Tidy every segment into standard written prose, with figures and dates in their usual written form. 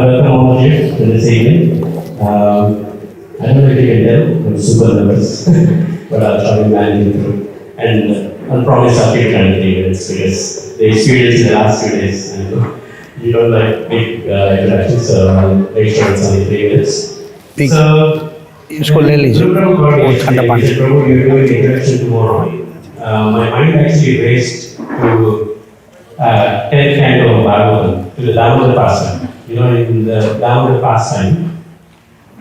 welcome all of you to this evening. I don't know if you can tell, I'm super nervous, but I'll try to manage it through. And I'll promise I'll keep trying to take minutes because the experience in the last few days, you don't like big introductions, so I'll make sure it's only 3 minutes. So, इसको ले लीजिए वो ठंडा पानी Prabhu, you're doing the introduction tomorrow. My mind actually raced to 10th canto of Bhagavatam, to the Damodar pastime. In the Damodar pastime,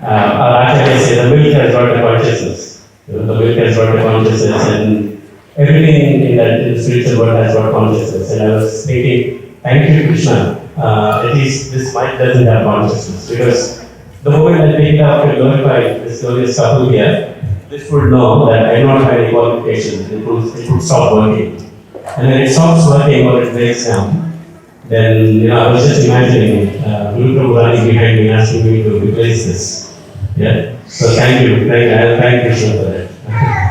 our Acharya says the milk has got a consciousness. The milk has got a consciousness, and everything in the spiritual world has got consciousness. And I was thinking, thank you, Krishna. At least this mind doesn't have consciousness, because the moment I pick it up and glorify this glorious couple here, this would know that I don't have any qualifications. It would stop working. And when it stops working or it breaks down, then I was just imagining Guru Prabhu running behind me asking me to replace this. Yeah. So thank you. Thank Krishna for that.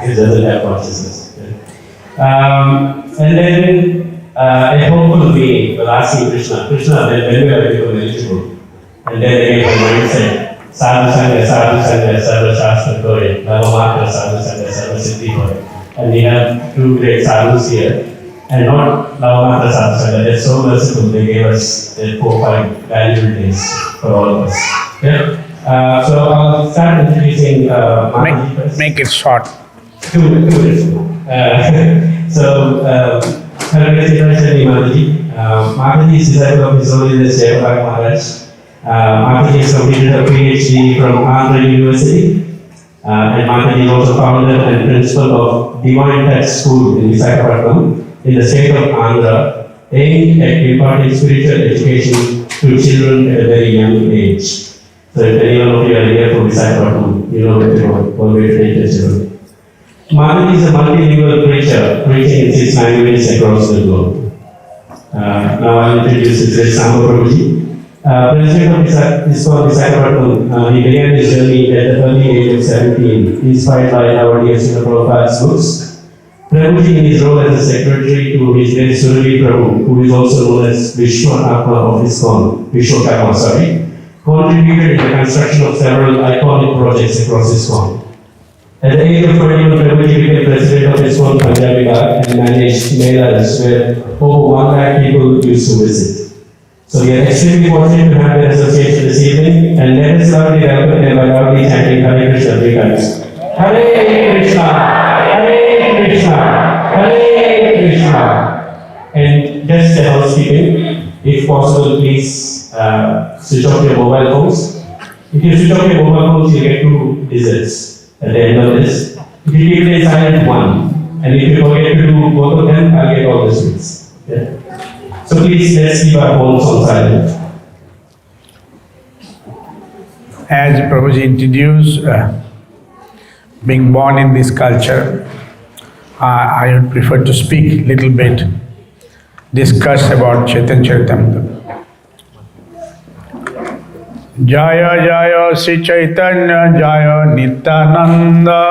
It doesn't have consciousness. Yeah. And then a hopeful being was asking Krishna, when will I become eligible? And then again my mind said, Sadhu Sangha, Sarva Shastra Kore, Navamatra Sadhu Sangha, Sarva Siddhi Kore. And we have 2 great sadhus here. And not Navamatra Sadhu Sangha, they're so merciful, they gave us their 4-5 valuable days for all of us. Yeah? So I'll start introducing Mataji first. make it short 2 minutes. So, Nitai Sevini Mataji. Mataji is disciple of His Holiness Jayapal Maharaj. Mataji has completed a PhD from Andhra University. And Mataji is also founder and principal of Divine Touch School in Visakhapatnam, in the state of Andhra, aimed at imparting spiritual education to children at a very young age. So if anyone of you are here from Visakhapatnam, you know that you are always train the children. Mataji is a multilingual preacher, preaching in 6 languages across the globe. Now I'll introduce Sri Samba Prabhu. President of Visakhapatnam, he began his journey at the early age of 17, inspired by our dear Srila Prabhupada's books. Prabhuji, in his role as a secretary to his great Surali Prabhu, who is also known as Vishwakama of ISKCON, contributed in the construction of several iconic projects across ISKCON. At the age of 21, Prabhuji became president of ISKCON Punjabi Ghat and managed melas where over 1 lakh people used to visit. So we are extremely fortunate to have their association this evening, and let us loudly welcome them by loudly chanting Hare Krishna 3 times. Hare Krishna, Hare Krishna, Hare Krishna. And just a housekeeping, if possible, please switch off your mobile phones. If you switch off your mobile phones, you get 2 digits at the end of this. If you keep it silent, 1. And if you forget to do both of them, I'll get all the sweets. Yeah? So please, let's keep our phones on silent. as Prabhuji introduced, being born in this culture, I would prefer to speak little bit, discuss about Chaitanya Charitamrita. Jaya Jaya Sri Chaitanya Jaya Nityananda.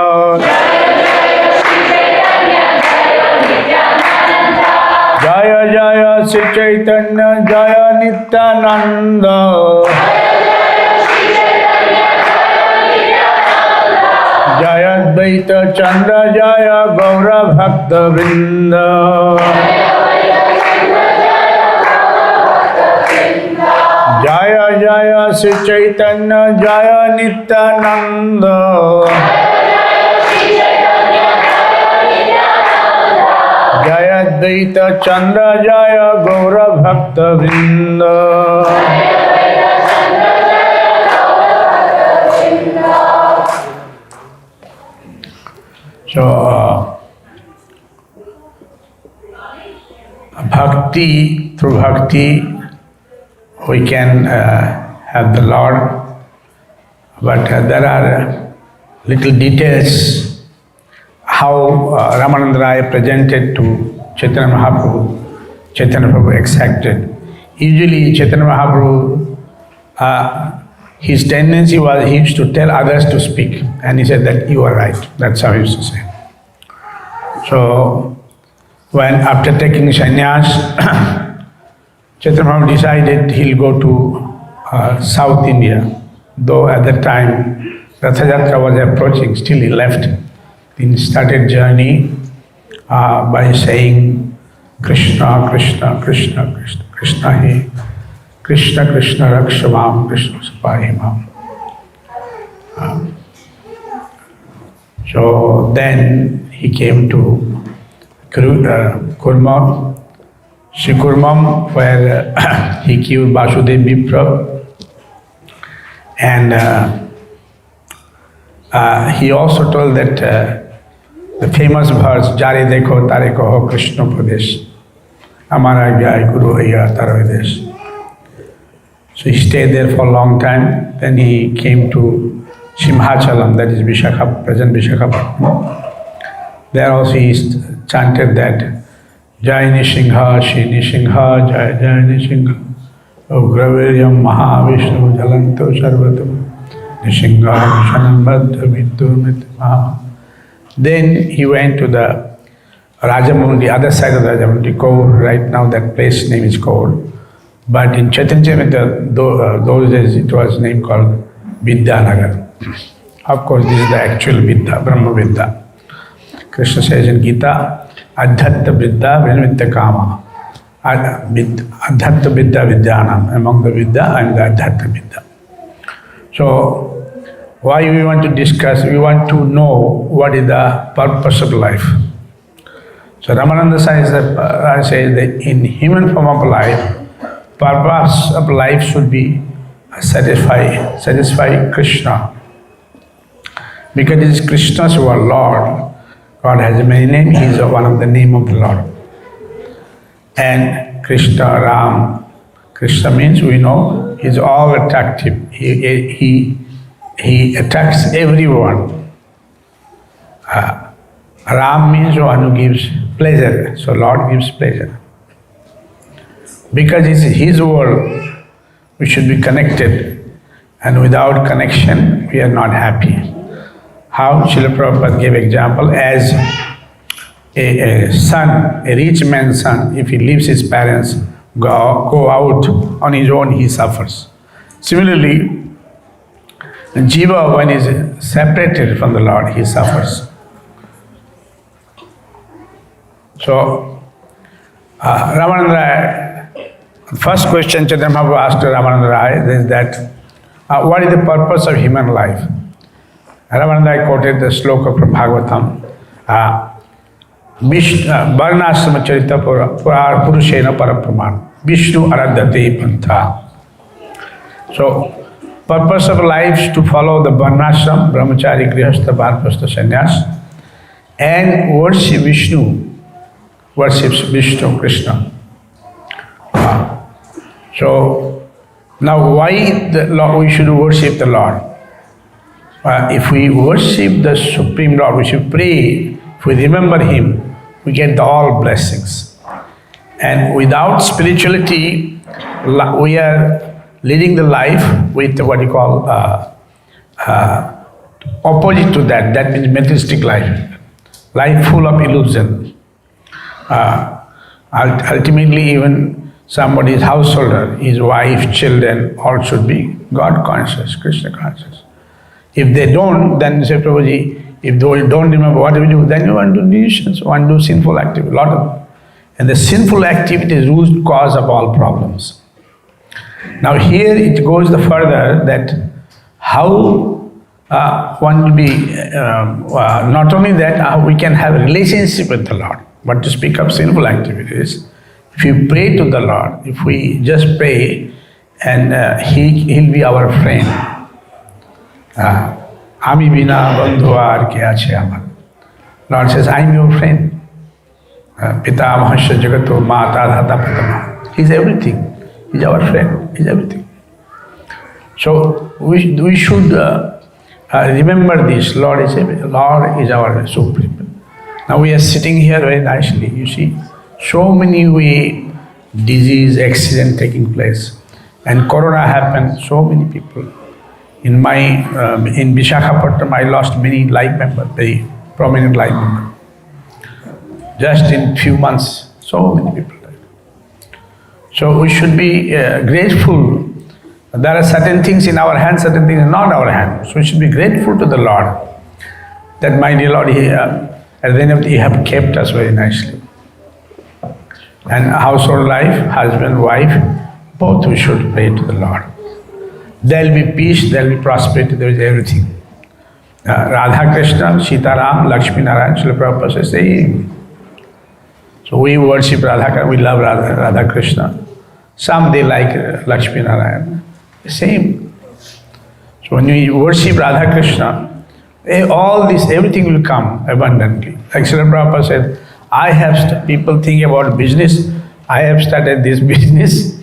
Jaya Jaya Sri Chaitanya Jaya Nityananda. Jaya Advaita Chandra Jaya Gaura Bhakta Vrinda. Jaya Jaya Sri Chaitanya Jaya Nityananda. Jaya Advaita Chandra Jaya Gaura Bhakta Vrinda. So, bhakti, through bhakti, we can have the Lord, but there are little details how Ramananda Raya presented to Chaitanya Mahaprabhu, Chaitanya Prabhu accepted. Usually Chaitanya Mahaprabhu, his tendency was he used to tell others to speak, and he said that you are right. That's how he used to say. So, when after taking sannyas, Chaitanya Mahaprabhu decided he'll go to South India. Though at that time Ratha Yatra was approaching, still he left. He started journey by saying Krishna, Krishna, Krishna, Krishna, Krishna He, Krishna, Krishna Rakshamam, Krishna Sapahimam. So then he came to Kurma, Shikurmam, where he killed Vasudev Vipra. And he also told that the famous verse, Jare Dekho Tare Koho Krishna Pradesh, Amara Vyai Guru Aya Taravidesh. So he stayed there for a long time. Then he came to Simhachalam, that is present Visakhapatnam. There also he chanted that Jai Nisingha, Shri Nisingha, Jai Jai Nisingha, Ugraviryam Mahavishnu Jalanto Sarvatam, Nisingha Vishanam Baddha Vidurmit Maha. Then he went to the Rajamundi, other side of the Rajamundi, Kaur. Right now that place name is Kaur. But in Chaitanya those days it was named called Vidyanagar. Of course, this is the actual Vidya, Brahma Vidya. Krishna says in Gita, Adhatta Vidya Vinvidya Kama. Adhatta Vidya Vidyanam. Among the Vidya, I am the Adhatta Vidya. So, why we want to discuss? We want to know what is the purpose of life. So Ramananda says that in human form of life, purpose of life should be satisfy Krishna. Because it is Krishna's word, Lord. God has many names, he is one of the name of the Lord. And Krishna, Ram. Krishna means we know he is all attractive. He attracts everyone. Ram means one who gives pleasure. So Lord gives pleasure. Because it's his world, we should be connected. And without connection, we are not happy. How Srila Prabhupada gave example as a son, a rich man's son, if he leaves his parents, go out on his own, he suffers. Similarly, Jiva, when he is separated from the Lord, he suffers. So, Ramananda Rai, first question Chaitanya Mahaprabhu asked Ramananda Rai is that, what is the purpose of human life? Ramananda Rai quoted the sloka from Bhagavatam, Varnashrama Charita Purushena Parapraman, Vishnu Aradhate Pantha. So, purpose of life is to follow the Varnashram, Brahmachari, Grihastha, Banprastha, Sannyas, and worship Vishnu, worships Vishnu, Krishna. So, now why we should worship the Lord? If we worship the Supreme Lord, we should pray, if we remember Him, we get all blessings. And without spirituality, we are leading the life with what you call opposite to that. That means materialistic life. Life full of illusion. Ultimately, even somebody's householder, his wife, children, all should be God conscious, Krishna conscious. If they don't, then say, Prabhuji, if they don't remember what we do, then you want to do decisions, want to do sinful activity, a lot of them. And the sinful activity is root cause of all problems. Now here it goes the further that how one will be, not only that, how we can have a relationship with the Lord, but to speak of sinful activities. If you pray to the Lord, if we just pray, and He'll be our friend. Ami bina bandhu ar ke ache amar. Lord says, I am your friend. Pita mahasya jagato mata dhata pratama. He's everything. He's our friend. He's everything. So we should remember this. Lord is everything. Lord is our supreme. Now we are sitting here very nicely. You see, so many disease, accident taking place. And Corona happened, so many people. In Visakhapatnam, I lost many life members, very prominent life members. Just in few months, so many people died. So we should be grateful There are certain things in our hand, certain things not our hand. So we should be grateful to the Lord that, my dear Lord, at the end of the day, you have kept us very nicely. And household life, husband, wife, both we should pray to the Lord. There will be peace, there will be prosperity, there is everything. Radha Krishna, Sita Ram, Lakshmi Narayan, Srila Prabhupada says same. So we worship Radha Krishna, we love Radha Krishna. Some they like Lakshmi Narayan. Same. So when we worship Radha Krishna, all this, everything will come abundantly. Like Srila Prabhupada said, people think about business, I have started this business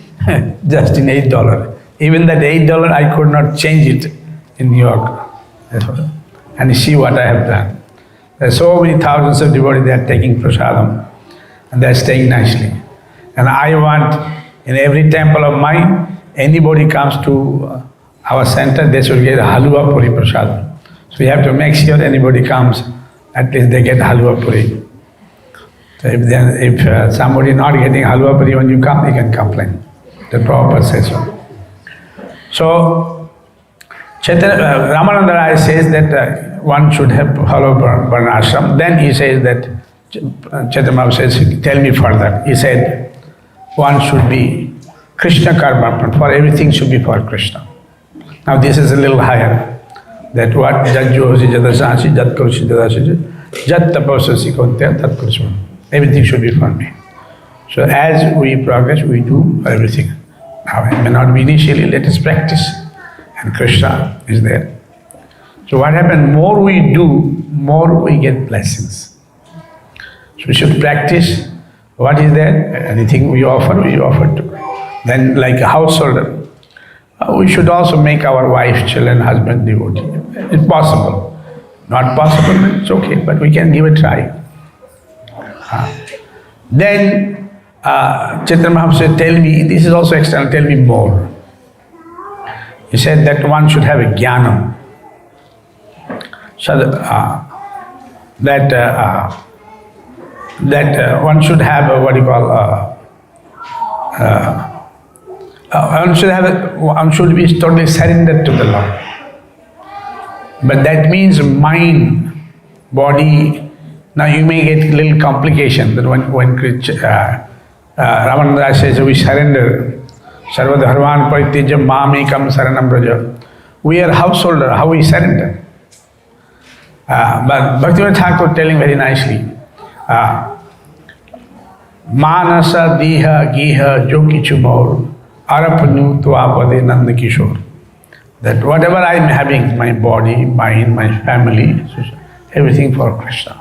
just in $8. Even that $8 I could not change it in New York. And you see what I have done. There are so many thousands of devotees, they are taking prasadam and they are staying nicely. And I want in every temple of mine, anybody comes to our center, they should get halwa puri prasadam. So we have to make sure anybody comes, at least they get halwa puri. So if somebody not getting halwa puri when you come, they can complain. The Prabhupada says so. So Ramananda Rai says that one should have follow Varnashram. Then he says that, Chaitanya Mahaprabhu says, tell me further. He said, one should be Krishna Karma, for everything should be for Krishna. Now this is a little higher. That what Jat Johosi Jadasansi, Jat Kurushi Jadasasi, Jat Tapasasi Kontya, Tat Kurushi. Everything should be for me. So as we progress, we do everything. Now it may not be initially, let us practice. And Krishna is there. So what happens, more we do, more we get blessings. So we should practice. What is there? Anything we offer to. Then like a householder, we should also make our wife, children, husband devotee. It's possible. Not possible, it's okay, but we can give a try. Then Chaitanya Mahaprabhu said, tell me, this is also external, tell me more. He said that one should have a jnanam. So that one should have one should be totally surrendered to the Lord. But that means mind, body. Now you may get a little complication that when Ramananda says we surrender, Sarva Dharman Paritijam Mamekam Saranam Braja. We are householder, how we surrender. But Bhaktivinoda Thakur telling very nicely, Manasa Diha Giha Jokichu Maur Arapanu Tuapade Nanda Kishore. That whatever I am having, my body, mind, my family, everything for Krishna.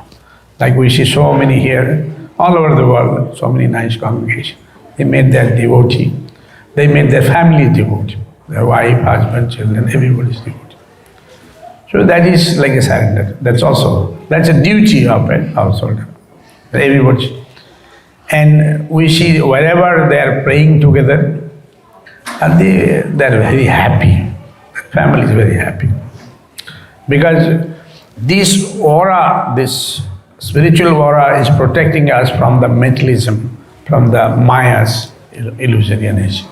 Like we see so many here, all over the world, so many nice congregations. They made their devotee. They made their family devotee. Their wife, husband, children, everybody is devotee. So that is like a surrender. That's a duty of a householder. Everybody. And we see wherever they are praying together, and they are very happy. The family is very happy. Because this aura, this spiritual aura is protecting us from the materialism, from the Maya's illusory energy.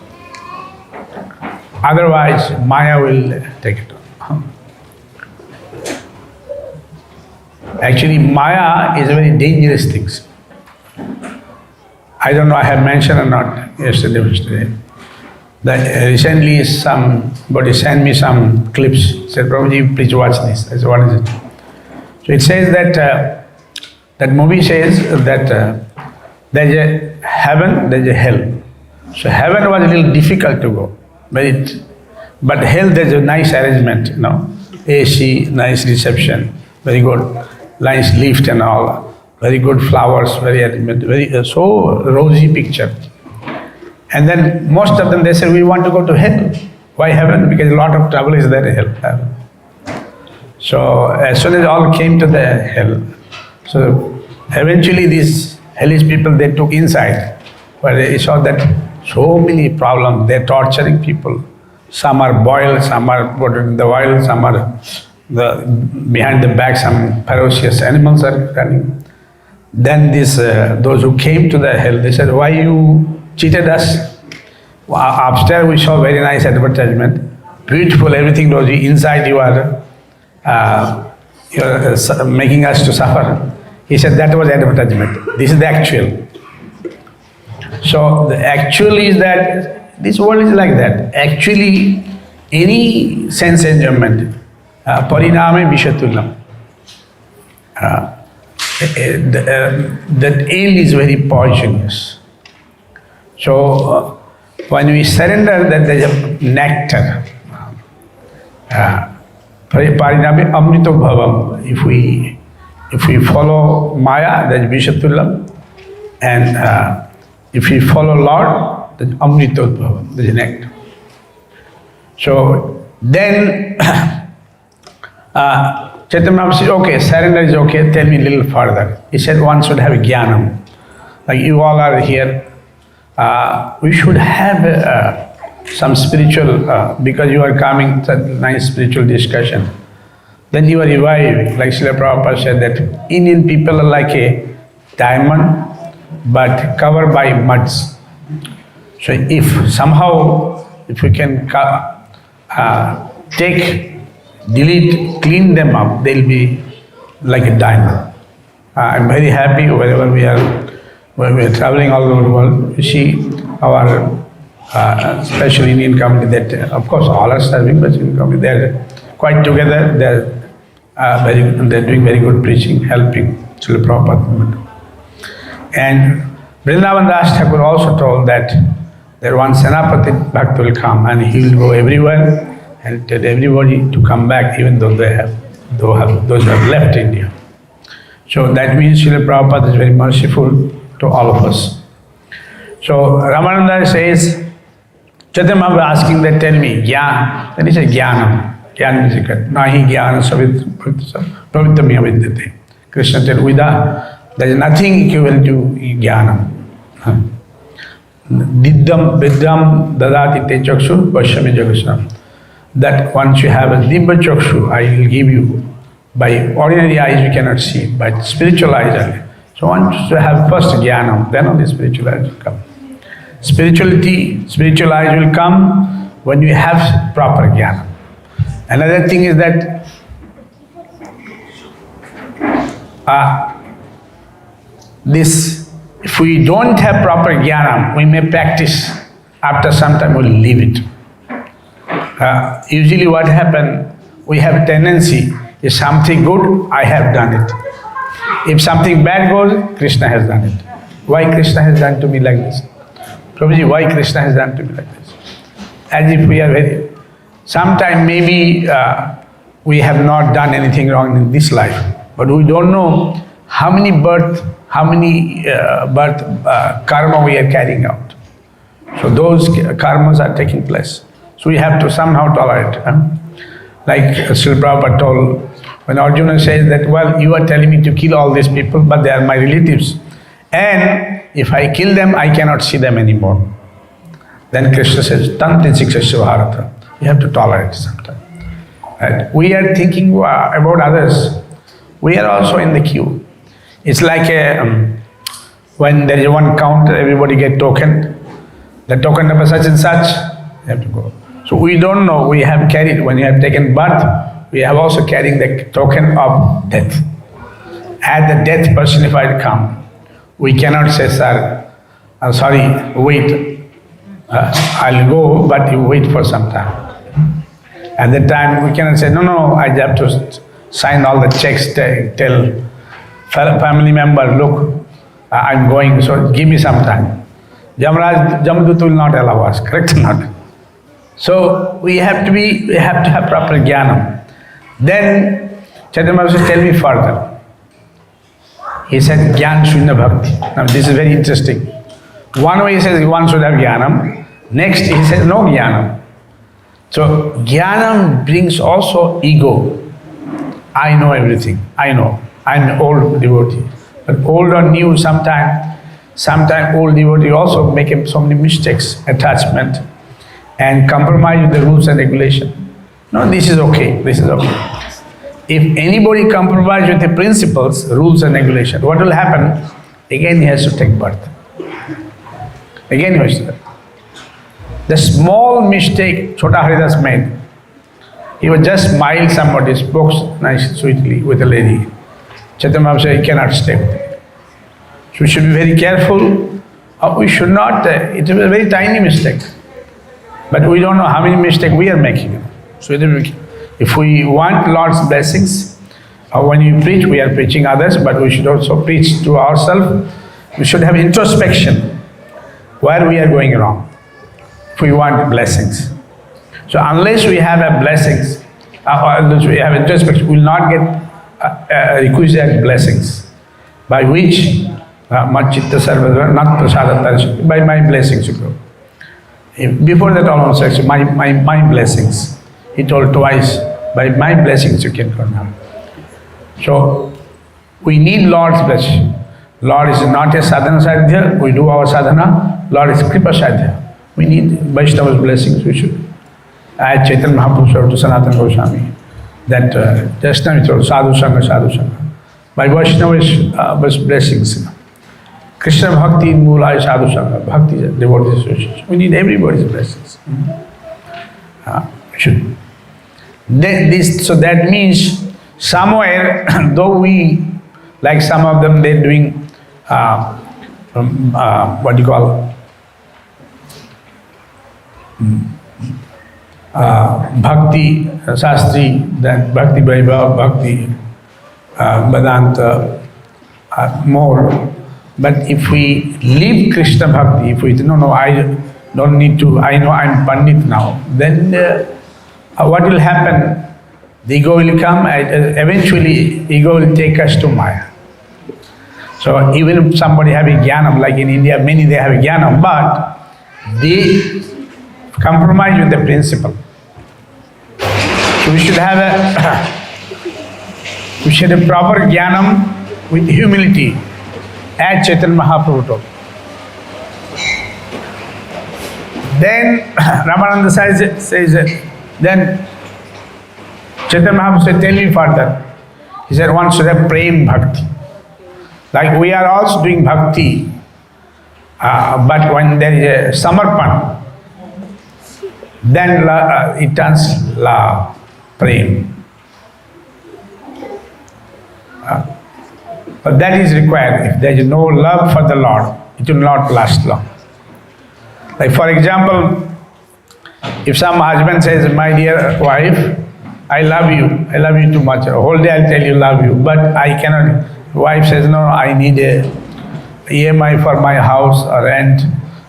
Otherwise, Maya will take it on. Actually, Maya is a very dangerous thing. I don't know, I have mentioned or not yesterday or today. That recently somebody sent me some clips, said, Prabhuji, please watch this. I said, what is it? So it says that movie says that there's a heaven, there's a hell. So heaven was a little difficult to go, but hell there's a nice arrangement, AC, nice reception, very good, nice lift and all, very good flowers, very so rosy picture. And then most of them they say we want to go to hell. Why heaven? Because a lot of trouble is there in hell. So as soon as all came to the hell, so eventually these hellish people they took inside, where they saw that so many problems, they're torturing people. Some are boiled, some are put in the oil, some are behind the back, some ferocious animals are running. Then those who came to the hell, they said, why you cheated us? Upstairs we saw very nice advertisement, beautiful, everything rosy. Inside you are making us to suffer. He said that was advertisement. This is the actual. So the actual is that this world is like that. Actually, any sense enjoyment, pariname vishatullam. That end is very poisonous. So when we surrender, then there is a nectar. Pariname amrito bhavam. If we follow Maya, that is vishatullam, and if we follow Lord, then amrito bhavam, that is nectar. So then Chaitanya Mahaprabhu said, okay, surrender is okay, tell me a little further. He said one should have jnanam. Like you all are here, we should have some spiritual, because you are coming to nice spiritual discussion. Then you are revived, like Srila Prabhupada said that Indian people are like a diamond but covered by muds. So if somehow, if we can delete, clean them up, they'll be like a diamond. I'm very happy wherever we are traveling all over the world. You see our special Indian community that, of course, all are serving, but Indian community, they're quite together, they're doing very good preaching, helping Srila Prabhupada. And Vrindavan Das Thakur also told that there one Senapati Bhakt will come and he will go everywhere and tell everybody to come back, even though those who have left India. So that means Srila Prabhupada is very merciful to all of us. So Ramananda says, Chaitanya Mahaprabhu asking that, tell me, Gyan. Then he said, Gyanam. Gyan is secret. Nahi Gyana Pravittamya Vidyate. Krishna said, there is nothing equivalent to Gyanam. Diddham Vidyam Dadati Te Chakshu Pashyami Jagasam. That once you have a Dibba Chakshu, I will give you. By ordinary eyes you cannot see, but spiritual eyes only. So once you have first Jnanam, then only spiritual eyes will come. Spiritual eyes will come when you have proper Jnana. Another thing is that if we don't have proper Jnana, we may practice, after some time we'll leave it. Usually what happens, we have a tendency, if something good, I have done it. If something bad goes, Krishna has done it. Why Krishna has done to me like this? Prabhuji, why Krishna has done to me like this? As if we are sometime maybe we have not done anything wrong in this life, but we don't know how many birth karma we are carrying out. So those karmas are taking place. So we have to somehow tolerate. Like Srila Prabhupada told, when Arjuna says that, well, you are telling me to kill all these people, but they are my relatives. And if I kill them, I cannot see them anymore. Then Krishna says, Tanti Sikshasya Bharata. You have to tolerate sometimes. Right? We are thinking about others. We are also in the queue. It's like when there is one counter, everybody get token. The token number such and such, you have to go. So we don't know, we have carried, when you have taken birth, we have also carrying the token of death. As the death personified come, we cannot say, sir, sorry, wait, I'll go, but you wait for some time. At that time, we cannot say, no, I have to sign all the checks, tell family member, look, I'm going, so give me some time. Jamadut will not allow us, correct or not? So we have to have proper jnanam. Then Chaitanya Mahaprabhu said, tell me further. He said, Jnana Shunya Bhakti. Now this is very interesting. One way he says one should have jnanam. Next he says no jnanam. So jnanam brings also ego. I know everything. I know. I'm an old devotee. But old or new, sometimes old devotee also make so many mistakes, attachment, and compromise with the rules and regulation. No, this is okay. This is okay. If anybody compromises with the principles, rules and regulation, what will happen? Again he has to take birth. Again he has to. The small mistake Chota Haridas made, he was just smiled somebody, spoke nice, sweetly with a lady. Chaitanya Mahaprabhu said, he cannot stay with it. So we should be very careful. We should not, it is a very tiny mistake. But we don't know how many mistakes we are making. So if we want Lord's blessings, when we preach, we are preaching others, but we should also preach to ourselves. We should have introspection where we are going wrong if we want blessings. So unless we have a blessings, unless we have introspection, we will not get requisite blessings by which Machitta Sarvadra, not Prasadatarsh, by my blessings you go. Before that almost actually, my blessings. He told twice, by my blessings you can come now. So we need Lord's blessing. Lord is not a sadhana sadhya, we do our sadhana. Lord is kripa sadhya. We need Vaishnava's blessings, we should. As Chaitanya Mahaprabhu to Sanatana Goswami, that just now we told sadhu sangha, sadhu sangha. By Vaishnava's blessings, Krishna bhakti mula sadhu sangha, bhakti devotees association. We need everybody's blessings. Should. So that means somewhere, though we, like some of them, they're doing what do you call, Bhakti Sastri, then Bhakti Vaibhav, Bhakti Vedanta, more. But if we leave Krishna Bhakti, if we no, I don't need to, I know I'm Pandit now, then what will happen? The ego will come, eventually ego will take us to Maya. So even if somebody have a jnanam, like in India, many they have a jnanam, but they compromise with the principle. So we should have a proper jnanam with humility, as Chaitanya Mahaprabhu told. Then Ramananda says then Chaitanya Mahaprabhu said, tell me further. He said, one should have prem bhakti. Like we are also doing bhakti, but when there is a samarpan, then it turns love, prem. But that is required. If there is no love for the Lord, it will not last long. Like for example, if some husband says, my dear wife, I love you too much. A whole day I'll tell you love you, but I cannot. Wife says, no, I need a EMI for my house, or rent,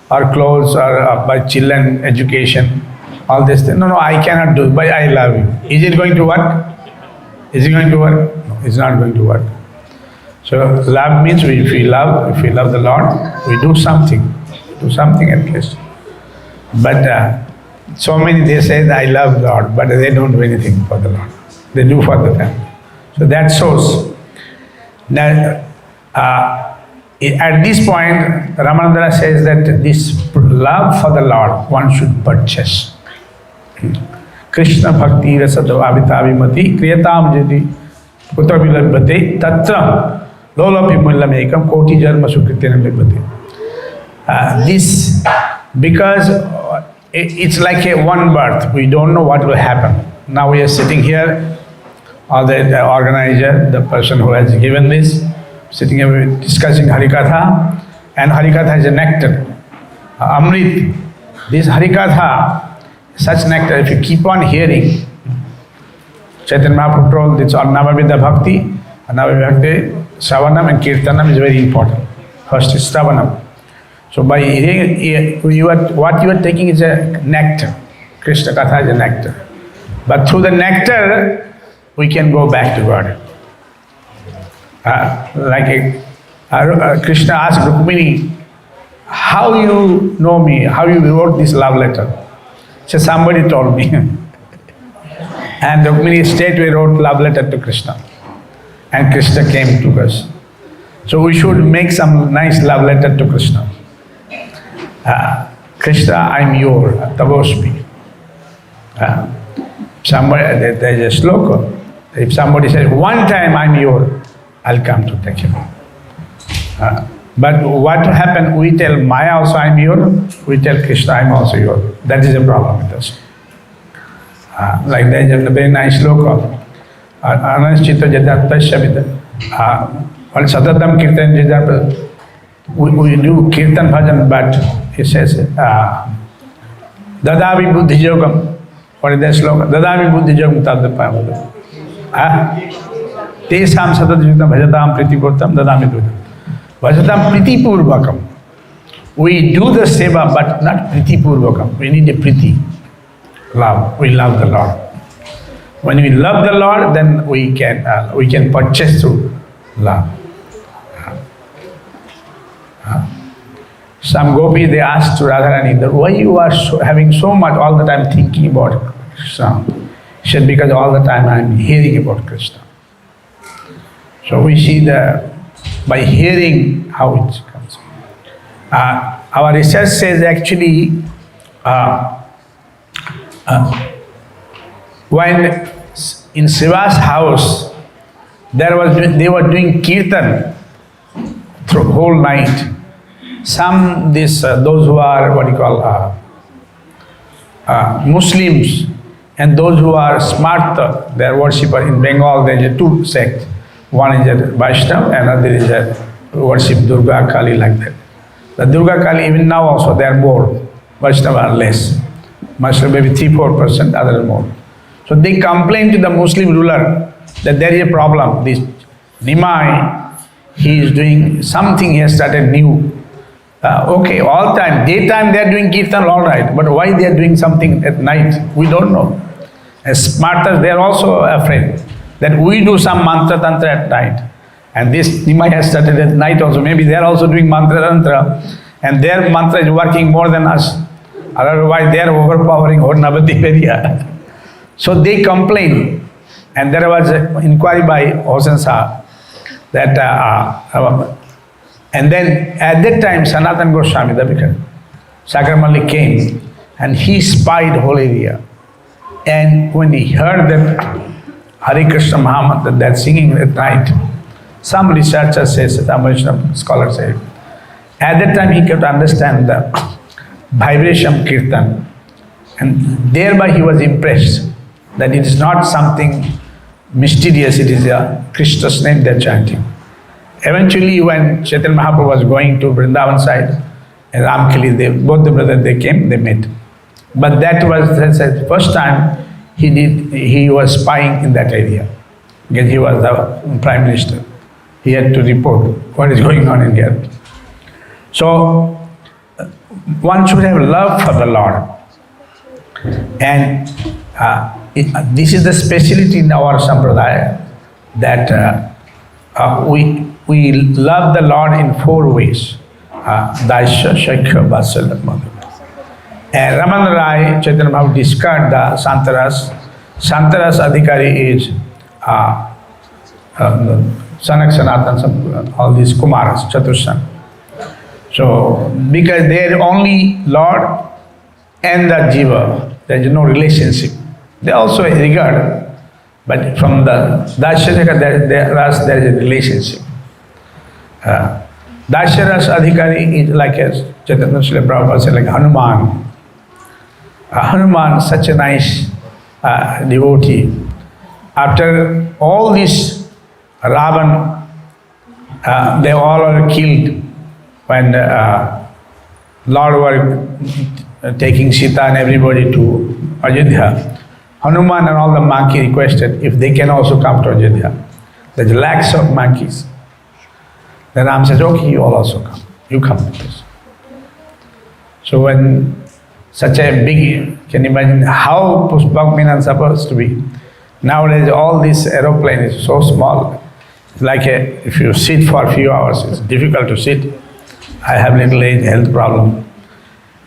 or clothes, or my children education, all this thing. No, I cannot do it, but I love you. Is it going to work? Is it going to work? No, it's not going to work. So love means if we love the Lord, we do something at least. But so many, they say that I love the Lord, but they don't do anything for the Lord. They do for the family. So that shows. Now, at this point, Ramananda says that this love for the Lord, one should purchase. Krishna bhakti rasado avitavimati kriyatam jadi putra vilabhate tatra lolapi mullam ekam koti jarma sukrityana vibhate. This, because it's like a one birth, we don't know what will happen. Now we are sitting here, or the organizer, the person who has given this, sitting here discussing Harikatha, and Harikatha is a nectar, Amrit. This Harikatha, such nectar, if you keep on hearing, Chaitanya Mahaprabhu told this on Navavidha Bhakti, Navavidha Shravanam and Kirtanam is very important. First is Shravanam. So by hearing, what you are taking is a nectar. Krishna Katha is a nectar. But through the nectar, we can go back to God. Krishna asked Rukmini, how you know me, how you wrote this love letter? So somebody told me. And Rukmini straightway wrote love letter to Krishna. And Krishna came to us. So we should make some nice love letter to Krishna. Krishna, I'm your, Tavosmi. There's a sloka. If somebody says, one time I'm your, I'll come to take him. But what happened, we tell Maya also I am your, we tell Krishna I am also your. That is a problem with us. Like there is a very nice sloka. Anant Chitta Jadatasya Vida. Well, Satatam Kirtan Jadata. We do Kirtan Bhajan, but he says, Dadavi Buddhi Yogam. What is that sloka? Dadavi Buddhi Yogam Tadapayam. Tesam Satajutam Bhajatam Priti Purtam Dadami Dudam. Bhajatam Priti Purvakam. We do the seva, but not Priti Purvakam. We need a Priti. Love. We love the Lord. When we love the Lord, then we can purchase through love. Some gopi, they asked to Radharani, why you are having so much all the time thinking about Krishna? She said, because all the time I am hearing about Krishna. So we see by hearing how it comes. Our research says actually, when in Shiva's house, they were doing kirtan through whole night. Those who are Muslims and those who are Smarta, they are worshipper. In Bengal there is two sects. One is a Vaishnava and another is a worship Durga Kali like that. The Durga Kali even now also they are more, Vaishnava are less. Vaishnava maybe 3-4%, others more. So they complain to the Muslim ruler that there is a problem. This Nimai, he is doing something, he has started new. Okay, all time, daytime they are doing kirtan all right, but why they are doing something at night, we don't know. As smarters, they are also afraid that we do some mantra tantra at night. And this Nimai has started at night also, maybe they are also doing mantra tantra, and their mantra is working more than us. Otherwise they are overpowering whole Navadip area. So they complain, and there was an inquiry by Hossain Saab that and then at that time Sanatana Goswami, the vicar, Sakramalli came and he spied whole area. And when he heard that Hare Krishna Mahamantra, that singing at night, some researcher says, some Vaishnava scholar says, at that time he could understand the vibration of kirtan, and thereby he was impressed that it is not something mysterious, it is Krishna's name they are chanting. Eventually, when Chaitanya Mahaprabhu was going to Vrindavan side, and Ramkali, both the brothers, they came, they met. But that was the first time he was spying in that area, because he was the Prime Minister. He had to report what is going on in here. So, one should have love for the Lord. And this is the speciality in our Sampradaya, that we love the Lord in 4 ways. Daisya, Shaikya, Vatsalya, Madhurya. And Ramana Rai, Chaitanya Mahaprabhu described the Santaras. Santaras Adhikari is Sanak, Sanatan, all these Kumaras, Chatursan. So, because they are only Lord and the Jiva, there is no relationship. They also regard, but from the Dashyarasa there is a relationship. Dashyarasa Adhikari is like as Chaitanya Srila Prabhupada said, like Hanuman. Hanuman, such a nice devotee. After all this Ravan, they all are killed when Lord were taking Sita and everybody to Ayodhya. Hanuman and all the monkeys requested if they can also come to Ayodhya. There's lakhs of monkeys. Then Ram says, okay, you all also come. You come with us. So when such a big, can you imagine how Pushpak Minan is supposed to be? Nowadays all this aeroplane is so small. It's like if you sit for a few hours, it's difficult to sit. I have little age health problem.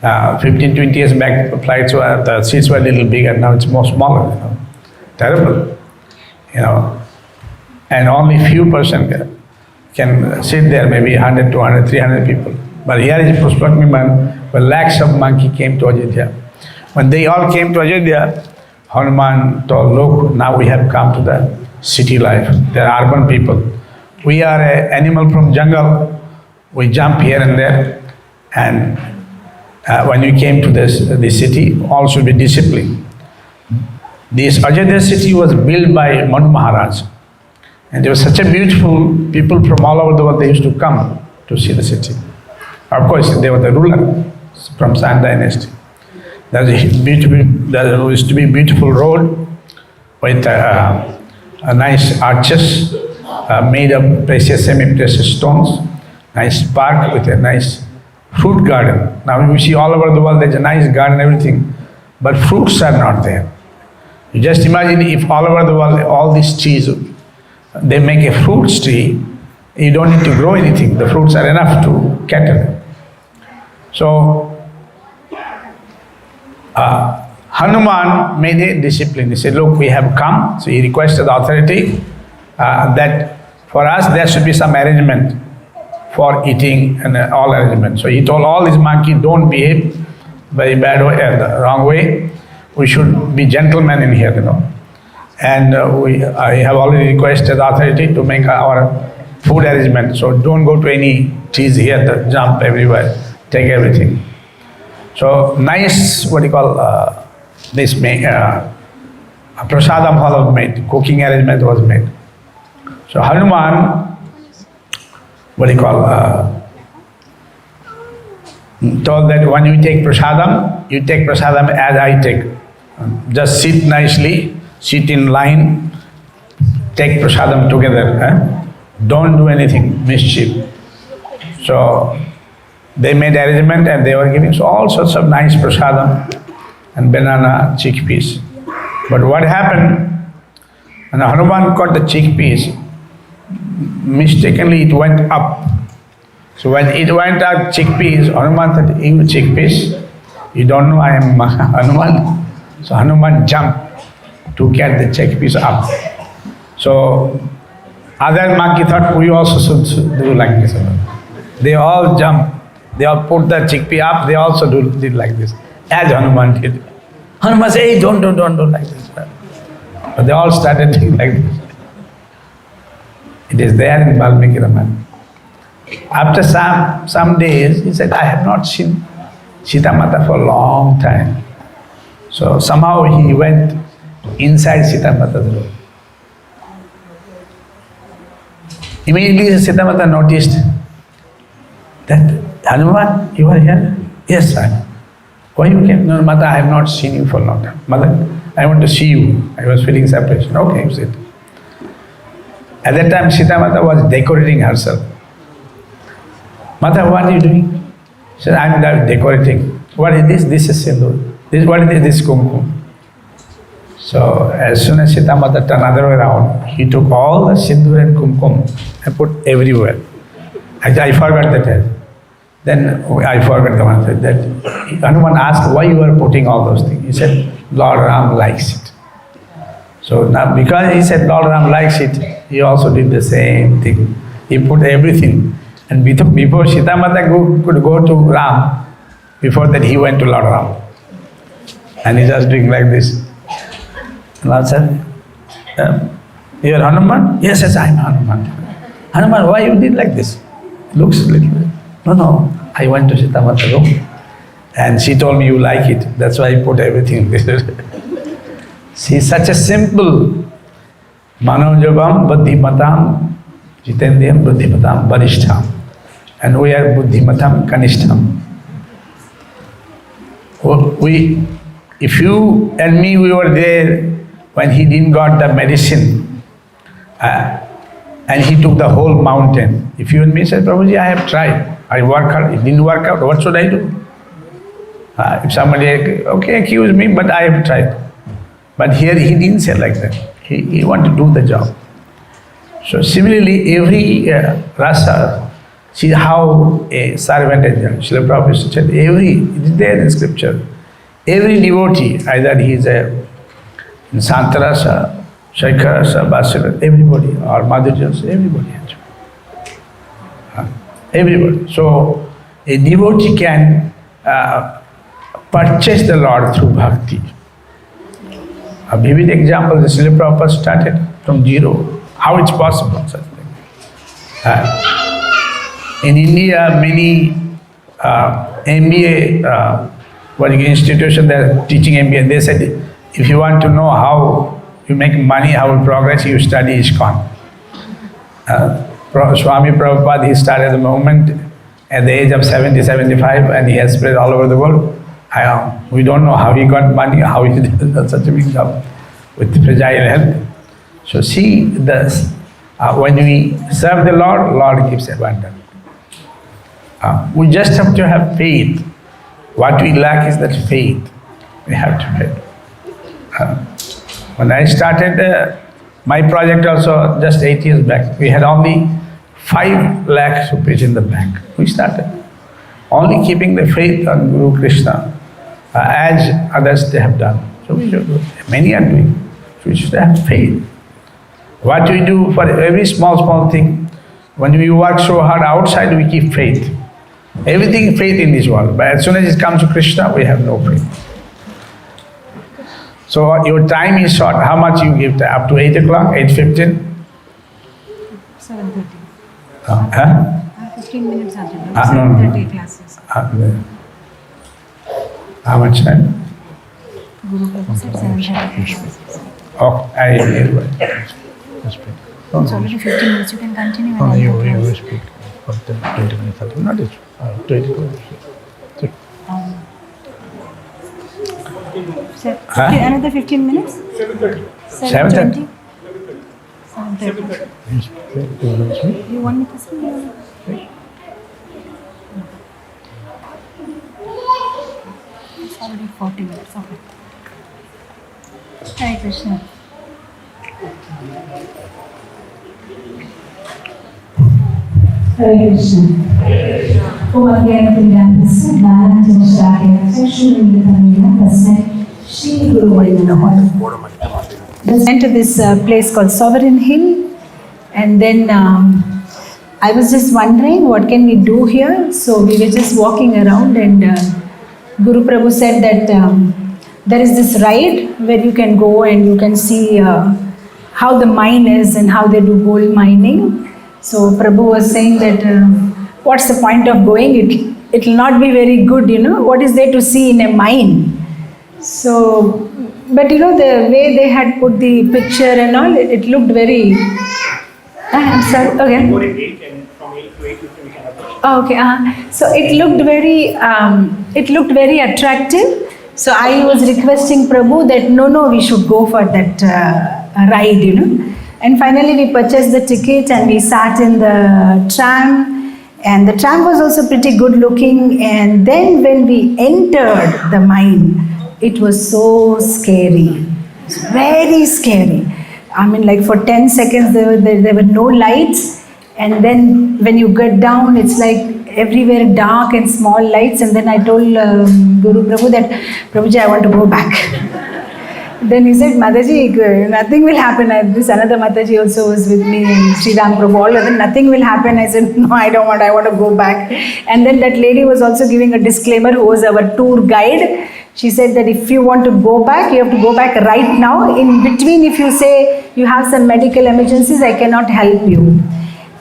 15-20 years back, the seats were a little bigger, now it's more smaller, Terrible, And only few person can sit there, maybe 100, 200, 300 people. But here is Pushpak Miman, where lakhs of monkeys came to Ayodhya. When they all came to Ayodhya, Hanuman told, look, now we have come to the city life. They are urban people. We are an animal from jungle. we jump here and there, and when we came to this city, all should be disciplined. This Ajodhya city was built by Manu Maharaj, and there was such a beautiful people from all over the world. They used to come to see the city. Of course, they were the ruler from San Dynasty. There used to be a beautiful road with a nice arches made of precious, semi-precious stones, nice park with a nice fruit garden. Now you see all over the world there's a nice garden, everything, but fruits are not there. You just imagine if all over the world all these trees, they make a fruit tree, you don't need to grow anything, the fruits are enough to cattle. So Hanuman made a discipline. He said, look, we have come. So he requested the authority that for us there should be some arrangement for eating and all arrangement. So he told all these monkeys, don't behave very bad way, the wrong way. We should be gentlemen in here, And I have already requested the authority to make our food arrangement. So don't go to any trees here, jump everywhere, take everything. So nice, this prasadam hall was made, cooking arrangement was made. So Hanuman, told that when you take prasadam as I take. Just sit nicely, sit in line, take prasadam together. Don't do anything mischief. So they made arrangement and they were giving all sorts of nice prasadam and banana, chickpeas. But what happened, when Hanuman got the chickpeas, mistakenly it went up. So when it went up chickpeas, Hanuman said, you chickpeas, you don't know I am Hanuman. So Hanuman jumped to get the chickpeas up. So other monkey thought we also should do like this. They all jumped. They all put the chickpea up, they also did like this, as Hanuman did. Hanuman said, hey, don't do like this. But they all started doing like this. It is there in Valmiki Ramayana. After some days, he said, I have not seen Sita Mata for a long time. So somehow he went inside Sita Mata's room. Immediately Sita Mata noticed that, Hanuman, you are here? Yes, I am. Why you came? No, Mata, I have not seen you for a long time. Mother, I want to see you. I was feeling separation. Okay, you sit. At that time, Sita Mata was decorating herself. Mata, what are you doing? She said, I am decorating. What is this? This is sindoor. What is this? This kumkum. So as soon as Sita Mata turned other way around, he took all the sindoor and kumkum and put everywhere. I forgot that. Then I forgot the one that Hanuman asked why you are putting all those things. He said, Lord Ram likes it. So now because he said Lord Ram likes it, he also did the same thing. He put everything. And before Sita Mata could go to Ram, before that he went to Lord Ram. And he just doing like this. And Lord said, you are Hanuman? Yes, I am Hanuman. Hanuman, why you did like this? Looks a little bit. No, I went to Sita Mata's room and she told me you like it. That's why I put everything there. She is such a simple Manojabam Buddhimatam Jitendriyam Buddhimatam Varishtham. And we are Buddhimatam Kanishtham. If you and me, we were there when he didn't got the medicine and he took the whole mountain. If you and me said, Prabhuji, I have tried. I work hard, it didn't work out, what should I do? If somebody, okay, accuse me, but I have tried. But here he didn't say like that. He wanted to do the job. So similarly, every rasa, see how a servant is done. Srila Prabhupada said, it is there in scripture. Every devotee, either he is a Santarasa, Shaikarasa, Vasila, everybody, or Madhurjas, everybody has. Everybody. So a devotee can purchase the Lord through bhakti. A vivid example, the Srila Prabhupada started from zero. How it's possible, such thing? In India, many MBA institutions that are teaching MBA, they said, if you want to know how you make money, how you progress, you study ISKCON. Swami Prabhupada, he started the movement at the age of 70, 75, and he has spread all over the world. We don't know how he got money, how he did such a big job with fragile health. So see, when we serve the Lord gives abundance. We just have to have faith. What we lack is that faith. We have to have. When I started my project also just 8 years back, we had only 5 lakhs rupees in the bank. We started only keeping the faith on Guru Krishna as others they have done. So we should do. Many are doing. So we should have faith. What we do for every small thing, when we work so hard outside, we keep faith. Everything faith in this world. But as soon as it comes to Krishna, we have no faith. So your time is short. How much you give? Up to 8 o'clock, 8:15? 7:30. 15 minutes after that. No. 7:30 classes. How much time? Guru Prabhu said 7:30 classes. Oh, I hear. It's already 15 minutes. You can continue. No, you speak for 20 minutes. Not it. 20 minutes. Another 15 minutes? 7:30. 7:20? 7:30. You want me to speak? It's already 40 minutes. Okay. Hare Krishna. Hare Krishna. Om Agyan Pindyantasya Gnananjana Shlakaya Chakshurmilitamena Tasmai Shri Guru Vyndham Hare. Just went to this place called Sovereign Hill, and then I was just wondering what can we do here. So we were just walking around, and Guru Prabhu said that there is this ride where you can go and you can see how the mine is and how they do gold mining. So Prabhu was saying that what's the point of going? It will not be very good, What is there to see in a mine? So, but the way they had put the picture and all, it looked very... I'm sorry, okay. Go to 8 and from 8 to 8:50 we can approach. Oh, okay. So it looked very attractive. So I was requesting Prabhu that no, we should go for that ride, And finally we purchased the ticket and we sat in the tram. And the tram was also pretty good looking. And then when we entered the mine, it was so scary. It's very scary. I mean, like for 10 seconds there were no lights. And then when you get down, it's like everywhere dark and small lights. And then I told Guru Prabhu that, Prabhuji, I want to go back. Then he said, Mataji, nothing will happen. This another Mataji also was with me, and Sri Ram Prabhu, all of them, nothing will happen. I said, no, I don't want, I want to go back. And then that lady was also giving a disclaimer, who was our tour guide. She said that if you want to go back, you have to go back right now. In between, if you say you have some medical emergencies, I cannot help you.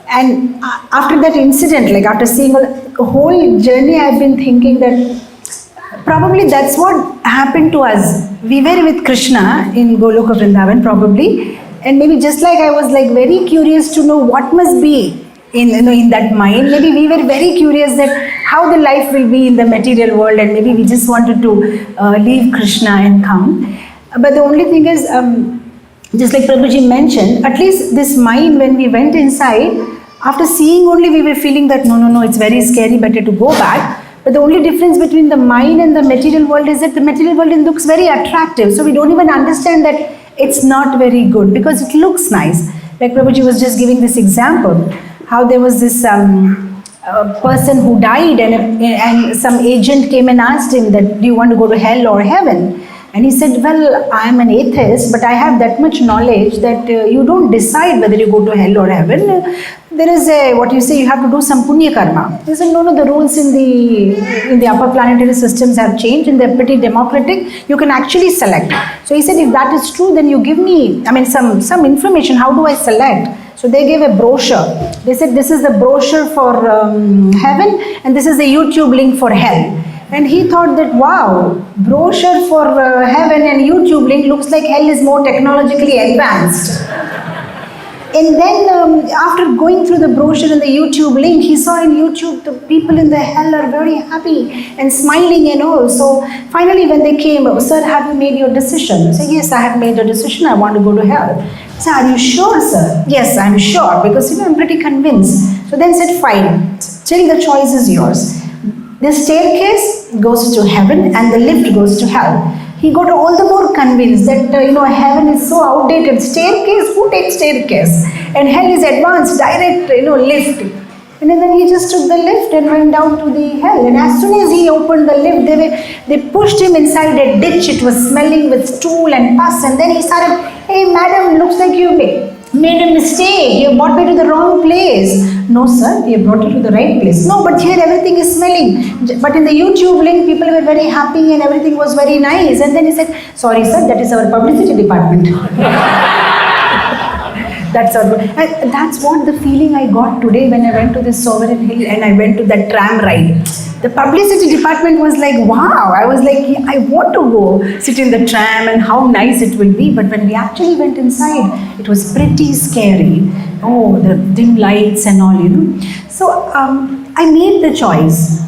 And after that incident, like after seeing the whole journey, I've been thinking that probably that's what happened to us. We were with Krishna in Goloka Vrindavan probably, and maybe just like I was like very curious to know what must be in that mind. Maybe we were very curious that how the life will be in the material world, and maybe we just wanted to leave Krishna and come. But the only thing is, just like Prabhuji mentioned, at least this mind, when we went inside, after seeing only we were feeling that no, it's very scary, better to go back. But the only difference between the mind and the material world is that the material world looks very attractive. So we don't even understand that it's not very good because it looks nice. Like Prabhuji was just giving this example, how there was this person who died, and some agent came and asked him that, do you want to go to hell or heaven? And he said, well, I am an atheist, but I have that much knowledge that you don't decide whether you go to hell or heaven. There is you have to do some punya karma. He said, no, the rules in the upper planetary systems have changed and they're pretty democratic. You can actually select. So he said, if that is true, then you give me, some information. How do I select? So they gave a brochure. They said this is the brochure for heaven and this is the YouTube link for hell. And he thought that, wow, brochure for heaven and YouTube link looks like hell is more technologically advanced. And then after going through the brochure and the YouTube link, he saw in YouTube the people in the hell are very happy and smiling and all. So finally when they came, sir, have you made your decision? I said, yes, I have made a decision. I want to go to hell. I said, are you sure, sir? Yes, I'm sure, because I'm pretty convinced. So then said, fine, still the choice is yours. The staircase goes to heaven and the lift goes to hell. He got all the more convinced that heaven is so outdated. Staircase, who takes staircase? And hell is advanced, direct, lift. And then he just took the lift and went down to the hell. And as soon as he opened the lift, they pushed him inside a ditch. It was smelling with stool and pus. And then he started, hey madam, looks like you made a mistake. You brought me to the wrong place. No sir, we have brought you to the right place. No, but here everything is smelling. But in the YouTube link, people were very happy and everything was very nice. And then he said, sorry sir, that is our publicity department. That's what the feeling I got today when I went to this Sovereign Hill and I went to that tram ride. The publicity department was like, wow. I was like, I want to go sit in the tram and how nice it will be. But when we actually went inside, it was pretty scary. Oh, the dim lights and all, So I made the choice.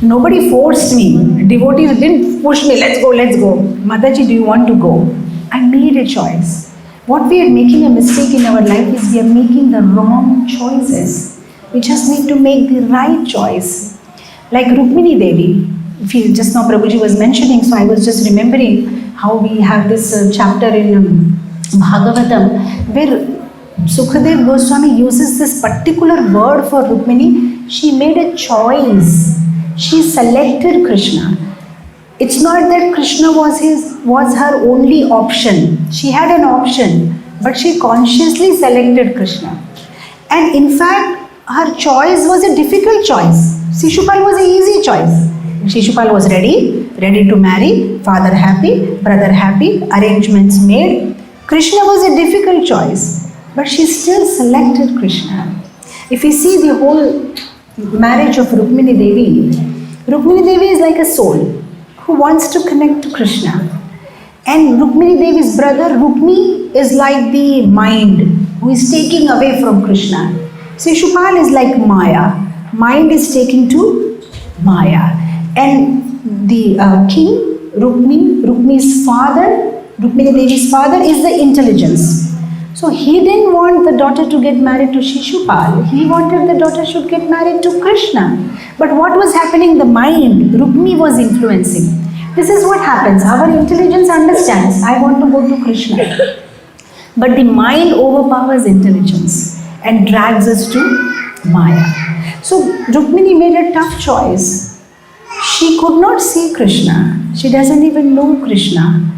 Nobody forced me. Devotees didn't push me, let's go. Mataji, do you want to go? I made a choice. What we are making a mistake in our life is we are making the wrong choices. We just need to make the right choice. Like Rukmini Devi, just now Prabhuji was mentioning, so I was just remembering how we have this chapter in Bhagavatam where Sukadev Goswami uses this particular word for Rukmini. She made a choice. She selected Krishna. It's not that Krishna was her only option. She had an option, but she consciously selected Krishna. And in fact, her choice was a difficult choice. Shishupal was an easy choice. Shishupal was ready to marry, father happy, brother happy, arrangements made. Krishna was a difficult choice, but she still selected Krishna. If we see the whole marriage of Rukmini Devi is like a soul who wants to connect to Krishna. And Rukmini Devi's brother Rukmi is like the mind who is taking away from Krishna. Shishupal is like Maya. Mind is taking to Maya. And the king, Rukmi's father, Rukmini Devi's father is the intelligence. So he didn't want the daughter to get married to Shishupal. He wanted the daughter should get married to Krishna. But what was happening? The mind, Rukmi was influencing. This is what happens. Our intelligence understands, I want to go to Krishna. But the mind overpowers intelligence and drags us to Maya. So Rukmini made a tough choice. She could not see Krishna. She doesn't even know Krishna.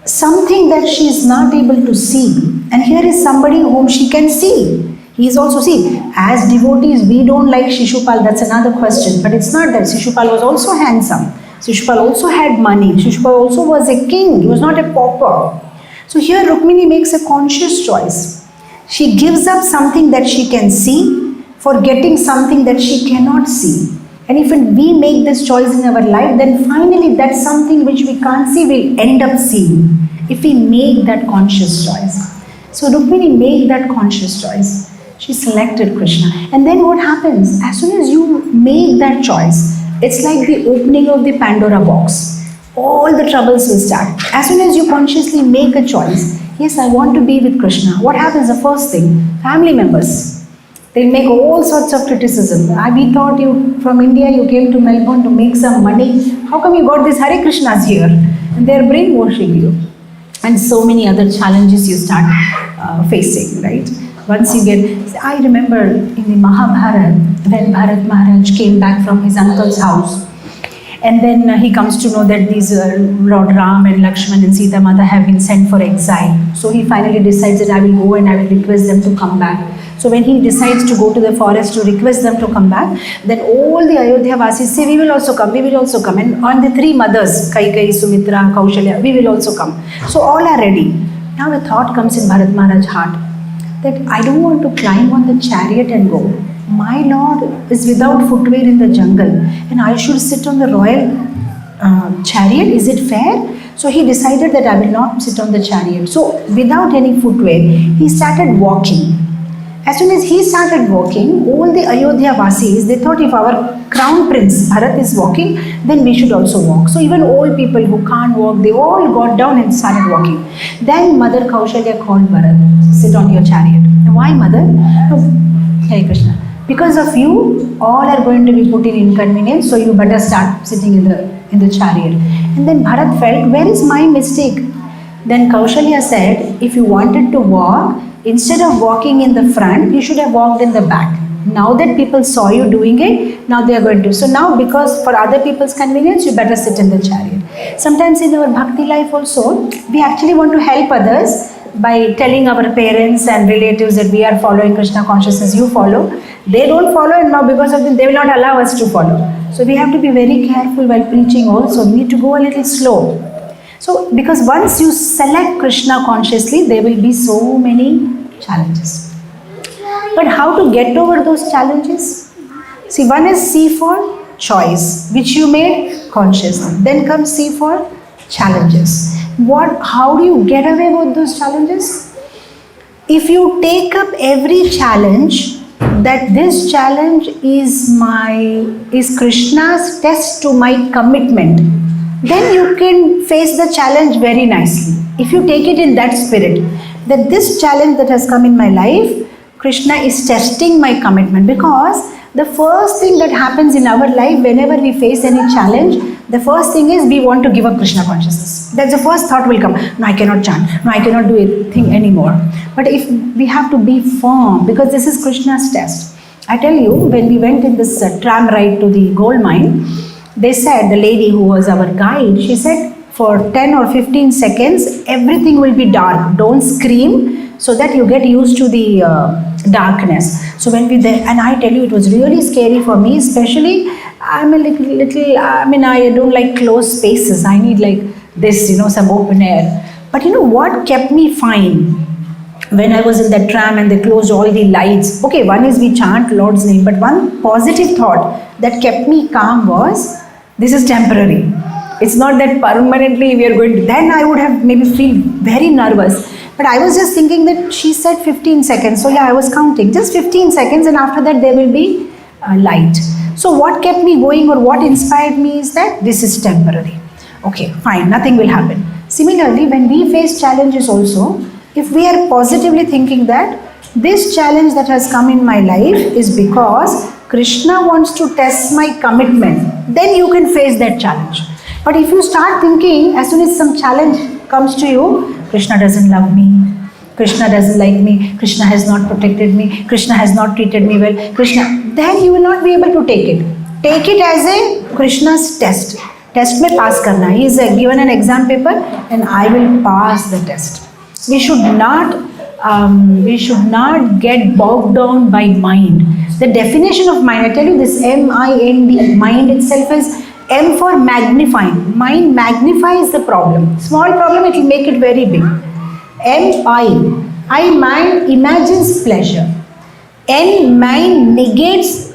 Something that she is not able to see. And here is somebody whom she can see. He is also seen. As devotees, we don't like Shishupal. That's another question. But it's not that. Shishupal was also handsome. Shishupal also had money. Shishupal also was a king. He was not a pauper. So here Rukmini makes a conscious choice. She gives up something that she can see for getting something that she cannot see. And if we make this choice in our life, then finally that's something which we can't see, we'll end up seeing. If we make that conscious choice. So Rukmini made that conscious choice. She selected Krishna. And then what happens? As soon as you make that choice, it's like the opening of the Pandora box. All the troubles will start. As soon as you consciously make a choice, yes, I want to be with Krishna. What happens? The first thing, family members. They'll make all sorts of criticism. We thought you, from India, you came to Melbourne to make some money. How come you got these Hare Krishnas here? And they're brainwashing you. And so many other challenges you start facing, right? Once you get, I remember in the Mahabharata, when Bharat Maharaj came back from his uncle's house, and then he comes to know that these Lord Ram and Lakshman and Sita Mata have been sent for exile. So he finally decides that I will go and I will request them to come back. So when he decides to go to the forest to request them to come back, then all the Ayodhya Vasis say, we will also come, we will also come. And on the three mothers, Kaikai, Sumitra, Kaushalya, we will also come. So all are ready. Now a thought comes in Bharat Maharaj's heart. that I don't want to climb on the chariot and go. My Lord is without footwear in the jungle and I should sit on the royal chariot. Is it fair? So he decided that I will not sit on the chariot. So without any footwear, he started walking. As soon as he started walking, all the Ayodhya Vasis, they thought if our crown prince Bharat is walking, then we should also walk. So even old people who can't walk, they all got down and started walking. Then Mother Kaushalya called Bharat, sit on your chariot. Why, Mother? No, Hare Krishna. Because of you, all are going to be put in inconvenience, so you better start sitting in the chariot. And then Bharat felt, where is my mistake? Then Kaushalya said, if you wanted to walk, instead of walking in the front, you should have walked in the back. Now that people saw you doing it, now they are going to. So now, because for other people's convenience, you better sit in the chariot. Sometimes in our bhakti life also, we actually want to help others by telling our parents and relatives that we are following Krishna consciousness, you follow. They don't follow, and now because of them, they will not allow us to follow. So we have to be very careful while preaching also. We need to go a little slow. So, because once you select Krishna consciously, there will be so many challenges. But how to get over those challenges? See, one is C for choice, which you made consciously. Then comes C for challenges. How do you get away with those challenges? If you take up every challenge, that this challenge is Krishna's test to my commitment, then you can face the challenge very nicely. If you take it in that spirit, that this challenge that has come in my life, Krishna is testing my commitment. Because the first thing that happens in our life, whenever we face any challenge, the first thing is we want to give up Krishna consciousness. That's the first thought will come. No, I cannot chant. No, I cannot do anything anymore. But if we have to be firm, because this is Krishna's test. I tell you, when we went in this tram ride to the gold mine, they said, the lady who was our guide, she said, for 10 or 15 seconds, everything will be dark. Don't scream, so that you get used to the darkness. So when we there, and I tell you, it was really scary for me, especially I'm a little, I don't like closed spaces. I need like this, some open air. But what kept me fine? When I was in that tram and they closed all the lights. Okay, one is we chant Lord's name, but one positive thought that kept me calm was, this is temporary. It's not that permanently we are going to, then I would have maybe feel very nervous. But I was just thinking that she said 15 seconds. So yeah, I was counting just 15 seconds and after that there will be light. So what kept me going or what inspired me is that this is temporary. Okay, fine, nothing will happen. Similarly, when we face challenges also, if we are positively thinking that this challenge that has come in my life is because Krishna wants to test my commitment, then you can face that challenge. But if you start thinking, as soon as some challenge comes to you, Krishna doesn't love me, Krishna doesn't like me, Krishna has not protected me, Krishna has not treated me well, then you will not be able to take it. Take it as a Krishna's test. Test mein pass karna. He is given an exam paper and I will pass the test. We should not get bogged down by mind. The definition of mind, I tell you this M-I-N-D, mind itself is M for magnifying. Mind magnifies the problem. Small problem, it will make it very big. M-I, mind imagines pleasure. N, mind negates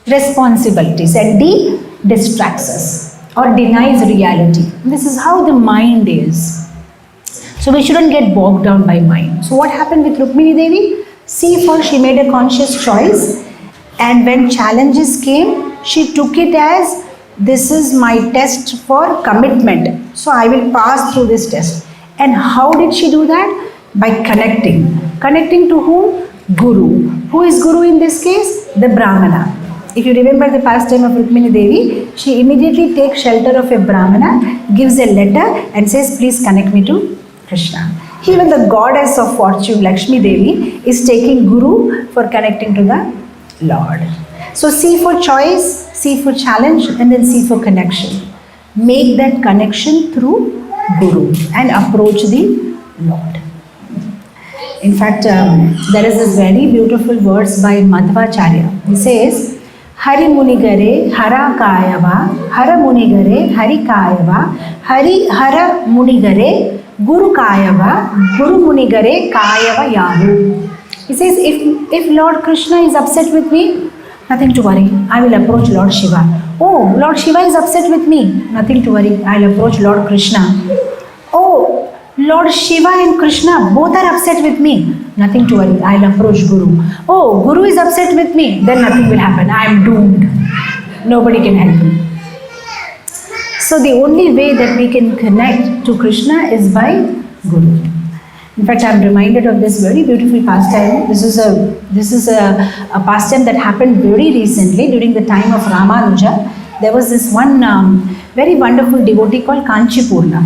responsibilities. And D, distracts us or denies reality. This is how the mind is. So we shouldn't get bogged down by mind. So what happened with Rukmini Devi? C for she made a conscious choice, and when challenges came, she took it as this is my test for commitment. So I will pass through this test. And how did she do that? By connecting. Connecting to whom? Guru. Who is Guru in this case? The Brahmana. If you remember the pastime of Rukmini Devi, she immediately takes shelter of a Brahmana, gives a letter and says, please connect me to Krishna. Even the goddess of fortune, Lakshmi Devi, is taking Guru for connecting to the Lord. So C for choice, C for challenge, and then C for connection. Make that connection through Guru and approach the Lord. In fact, there is this very beautiful verse by Madhvacharya. He says, Hari Munigare Hara Kayava, Hara Munigare Hari Kayava, Hari Hara Munigare Guru Kayava, Guru Munigare Kayava Yavu. He says, if Lord Krishna is upset with me, nothing to worry, I will approach Lord Shiva. Oh, Lord Shiva is upset with me, nothing to worry, I will approach Lord Krishna. Oh, Lord Shiva and Krishna both are upset with me, nothing to worry, I will approach Guru. Oh, Guru is upset with me, then nothing will happen, I am doomed. Nobody can help me. So the only way that we can connect to Krishna is by Guru. In fact, I am reminded of this very beautiful pastime. This is a pastime that happened very recently during the time of Ramanuja. There was this one very wonderful devotee called Kanchipurna,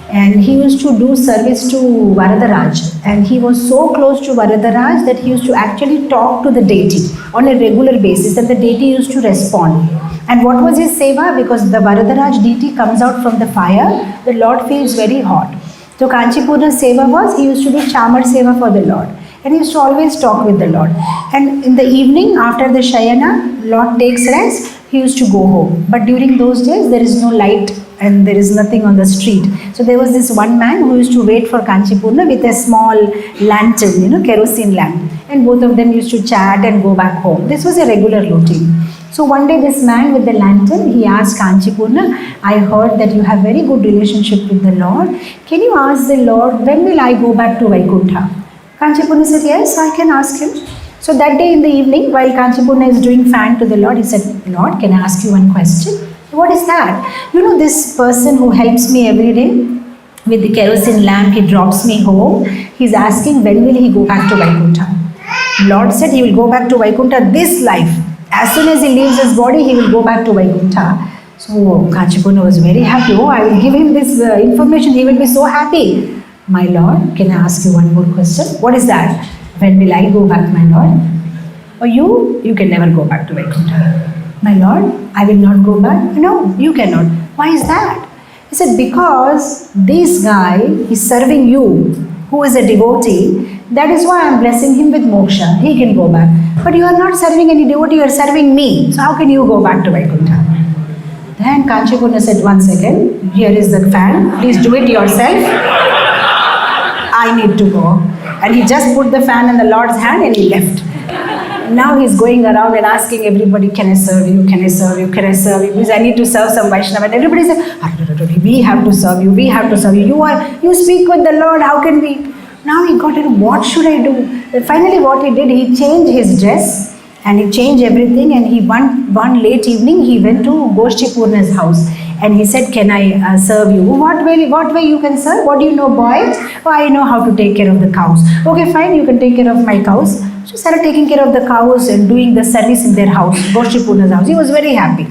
and he used to do service to Varadaraj, and he was so close to Varadaraj that he used to actually talk to the deity on a regular basis, and the deity used to respond. And what was his seva? Because the Varadaraj deity comes out from the fire, the Lord feels very hot. So Kanchipurna's seva was, he used to do chamar seva for the Lord, and he used to always talk with the Lord. And in the evening after the Shayana, Lord takes rest, he used to go home. But during those days there is no light and there is nothing on the street. So there was this one man who used to wait for Kanchipurna with a small lantern, kerosene lamp, and both of them used to chat and go back home. This was a regular routine. So one day this man with the lantern, he asked Kanchipurna, I heard that you have very good relationship with the Lord. Can you ask the Lord, when will I go back to Vaikuntha? Kanchipurna said, yes, I can ask him. So that day in the evening, while Kanchipurna is doing fan to the Lord, he said, Lord, can I ask you one question? What is that? You know this person who helps me every day with the kerosene lamp, he drops me home. He's asking, when will he go back to Vaikuntha? Lord said he will go back to Vaikuntha this life. As soon as he leaves his body, he will go back to Vaikuntha. So Kanchipurna was very happy. Oh, I will give him this information. He will be so happy. My Lord, can I ask you one more question? What is that? When will I go back, my Lord? Or you can never go back to Vaikuntha. My Lord, I will not go back. No, you cannot. Why is that? He said, because this guy is serving you, who is a devotee. That is why I am blessing him with moksha. He can go back. But you are not serving any devotee, you are serving me. So how can you go back to Vaikuntha? Then Kanchipurna said, one second, here is the fan. Please do it yourself. I need to go. And he just put the fan in the Lord's hand and he left. Now he's going around and asking everybody, can I serve you? Can I serve you? Can I serve you? Because I need to serve some Vaishnava. And everybody said, we have to serve you. We have to serve you. You speak with the Lord. How can we? Now he got it. What should I do? Then finally what he did, he changed his dress and he changed everything. And he one late evening, he went to Goshti Purna's house. And he said, can I serve you? What way you can serve? What do you know, boy? Oh, I know how to take care of the cows. Okay, fine, you can take care of my cows. So started taking care of the cows and doing the service in their house, Goshti Purna's house. He was very happy.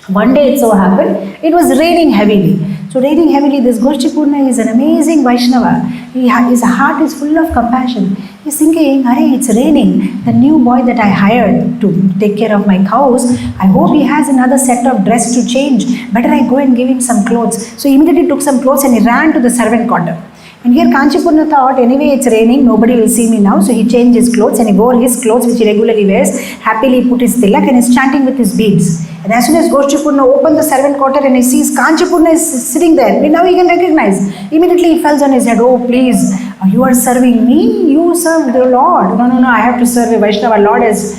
One day it so happened, it was raining heavily. So raining heavily, this Goshti Purna is an amazing Vaishnava. His heart is full of compassion. He's thinking, Hare, it's raining. The new boy that I hired to take care of my cows, I hope he has another set of dress to change. Better I go and give him some clothes. So he immediately took some clothes and he ran to the servant quarter. And here Kanchipurna thought, anyway it's raining, nobody will see me now. So he changed his clothes and he wore his clothes which he regularly wears, happily put his tilak and is chanting with his beads. And as soon as Goshti Purna opened the servant quarter and he sees Kanchipurna is sitting there, now he can recognize. Immediately he falls on his head, oh please, you are serving me? You serve the Lord. No, I have to serve a Vaishnava. Lord has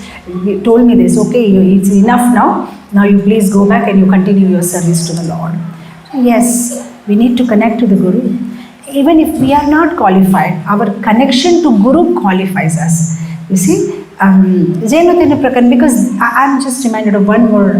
told me this. Okay, it's enough now. Now you please go back and you continue your service to the Lord. So yes, we need to connect to the Guru. Even if we are not qualified, our connection to Guru qualifies us. You see, because I'm just reminded of one more.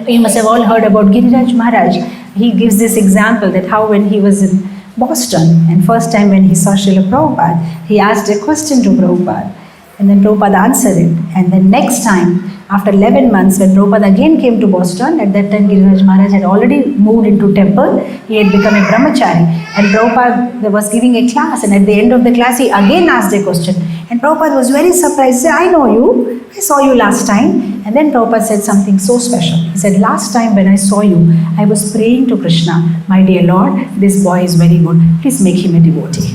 You must have all heard about Giriraj Maharaj. He gives this example that how when he was in Boston and first time when he saw Srila Prabhupada, he asked a question to Prabhupada and then Prabhupada answered it. And then next time, after 11 months, when Prabhupada again came to Boston, at that time Giriraj Maharaj had already moved into temple, he had become a brahmachari. And Prabhupada was giving a class and at the end of the class, he again asked a question. And Prabhupada was very surprised. He said, I know you. I saw you last time. And then Prabhupada said something so special. He said, last time when I saw you, I was praying to Krishna. My dear Lord, this boy is very good. Please make him a devotee.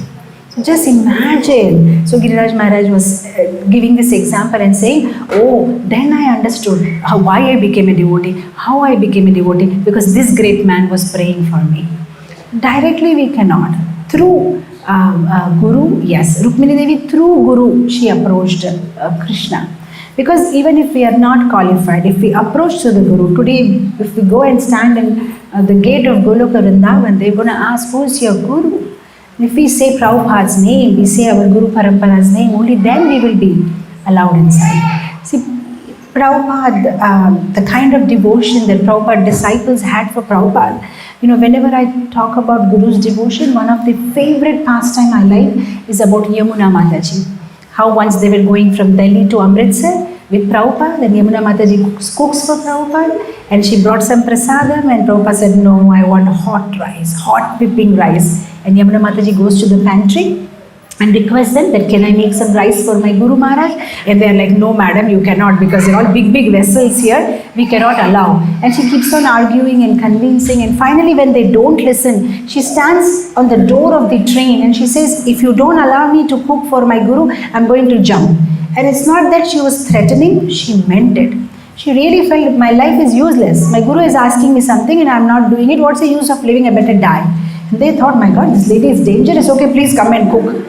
So just imagine. So Giriraj Maharaj was giving this example and saying, oh, then I understood why I became a devotee, how I became a devotee, because this great man was praying for me. Directly we cannot. Through Guru, yes, Rukmini Devi through Guru, she approached Krishna. Because even if we are not qualified, if we approach to the Guru, today if we go and stand in the gate of Goloka Vrindavan, they're going to ask, who is your Guru? If we say Prabhupada's name, we say our Guru Parampara's name, only then we will be allowed inside. See, Prabhupada, the kind of devotion that Prabhupada disciples had for Prabhupada, whenever I talk about Guru's devotion, one of the favorite pastime I like is about Yamuna Mataji. How once they were going from Delhi to Amritsar with Prabhupada, and Yamuna Mataji cooks for Prabhupada, and she brought some prasadam, and Prabhupada said, no, I want hot rice, hot whipping rice. And Yamuna Mataji goes to the pantry and requests them that, can I make some rice for my Guru Maharaj? And they are like, no madam, you cannot, because they're all big vessels here, we cannot allow. And she keeps on arguing and convincing, and finally when they don't listen, she stands on the door of the train and she says, if you don't allow me to cook for my Guru, I'm going to jump. And it's not that she was threatening, she meant it. She really felt my life is useless. My Guru is asking me something and I'm not doing it. What's the use of living? I better die. And they thought, my God, this lady is dangerous. Okay, please come and cook.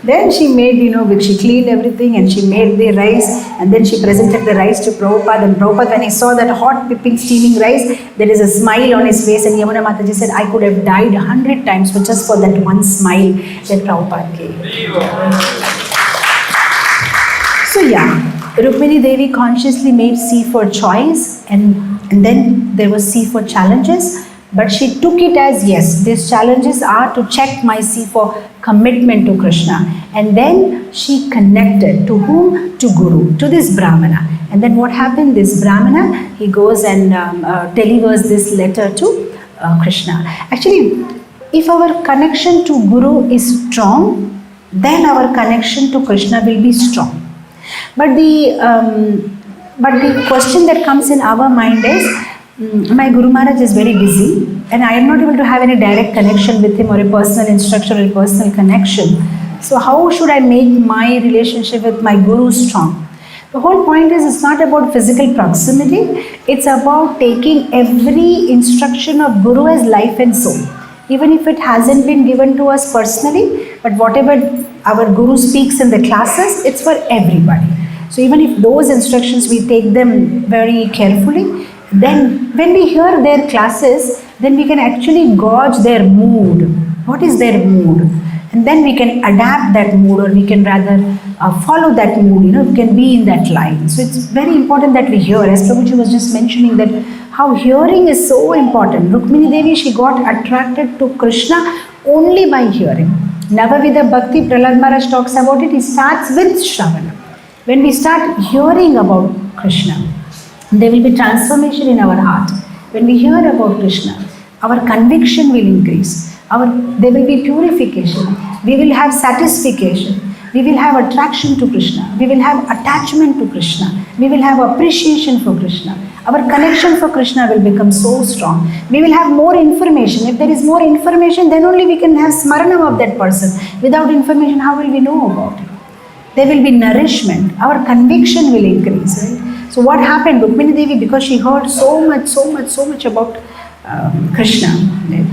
Then she made, she cleaned everything and she made the rice, and then she presented the rice to Prabhupada. And Prabhupada, when he saw that hot, pipping, steaming rice, there is a smile on his face, and Yamuna Mataji said, I could have died 100 times for just for that one smile that Prabhupada gave. So yeah, Rukmini Devi consciously made C for choice, and then there was C for challenges. But she took it as, yes, these challenges are to check my C for commitment to Krishna. And then she connected to whom? To Guru, to this Brahmana. And then what happened? This Brahmana, he goes and delivers this letter to Krishna. Actually, if our connection to Guru is strong, then our connection to Krishna will be strong. But the question that comes in our mind is, my Guru Maharaj is very busy and I am not able to have any direct connection with him, or a personal instruction or a personal connection. So how should I make my relationship with my Guru strong? The whole point is, it's not about physical proximity, it's about taking every instruction of Guru as life and soul. Even if it hasn't been given to us personally, but whatever our Guru speaks in the classes, it's for everybody. So even if those instructions, we take them very carefully, then when we hear their classes, then we can actually gauge their mood. What is their mood? And then we can adapt that mood, or we can rather follow that mood, we can be in that line. So it's very important that we hear. As Prabhuji was just mentioning that how hearing is so important. Rukmini Devi, she got attracted to Krishna only by hearing. Navavida Bhakti, Prahlad Maharaj talks about it, he starts with Shravana. When we start hearing about Krishna, there will be transformation in our heart. When we hear about Krishna, our conviction will increase. There will be purification. We will have satisfaction. We will have attraction to Krishna. We will have attachment to Krishna. We will have appreciation for Krishna. Our connection for Krishna will become so strong. We will have more information. If there is more information, then only we can have smaranam of that person. Without information, how will we know about it? There will be nourishment. Our conviction will increase, right? So what happened? Rukmini Devi, because she heard so much about Krishna. Right?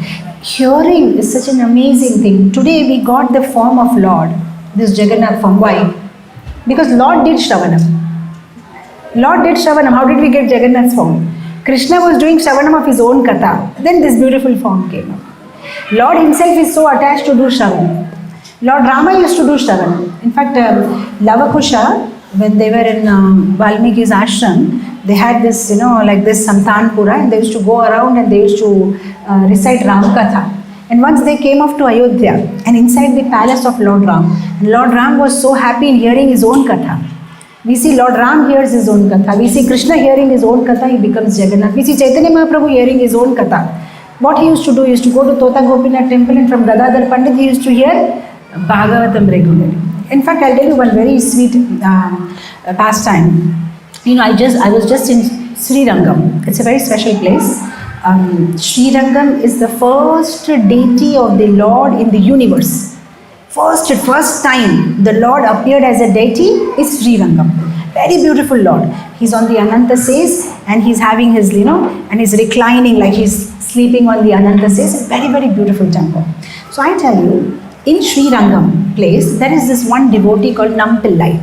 Hearing is such an amazing thing. Today we got the form of Lord, this Jagannath form. Why? Because Lord did Shravanam. Lord did Shravanam. How did we get Jagannath's form? Krishna was doing Shravanam of his own katha. Then this beautiful form came up. Lord himself is so attached to do Shravanam. Lord Rama used to do Shravanam. In fact, Lavakusha, when they were in Valmiki's ashram, they had this, like this Santanpura, and they used to go around and they used to recite Ram Katha. And once they came off to Ayodhya, and inside the palace of Lord Ram, Lord Ram was so happy in hearing his own Katha. We see Lord Ram hears his own Katha. We see Krishna hearing his own Katha, he becomes Jagannath. We see Chaitanya Mahaprabhu hearing his own Katha. What he used to do, he used to go to Tota Gopinath temple, and from Gadadhar Pandit, he used to hear Bhagavatam regularly. In fact, I'll tell you one very sweet pastime. I was just in Sri Rangam. It's a very special place. Sri Rangam is the first deity of the Lord in the universe. First time the Lord appeared as a deity is Sri Rangam. Very beautiful Lord. He's on the Ananta says, and he's having his, and he's reclining like he's sleeping on the Ananta says. Very, very beautiful temple. So I tell you, In Sri Rangam place, there is this one devotee called Nampillai.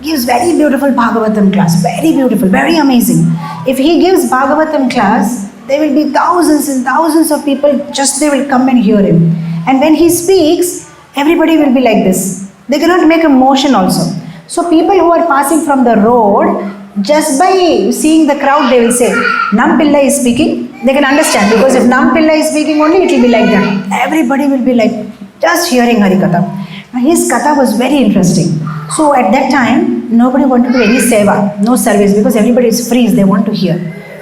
Gives very beautiful Bhagavatam class, very beautiful, very amazing. If he gives Bhagavatam class, there will be thousands and thousands of people, just they will come and hear him. And when he speaks, everybody will be like this. They cannot make a motion also. So people who are passing from the road, just by seeing the crowd, they will say, Nampillai is speaking. They can understand, because if Nampillai is speaking only, it will be like that. Everybody will be like, just hearing Harikatha. Now his katha was very interesting. So at that time, nobody wanted to do any seva, no service, because everybody is free, they want to hear.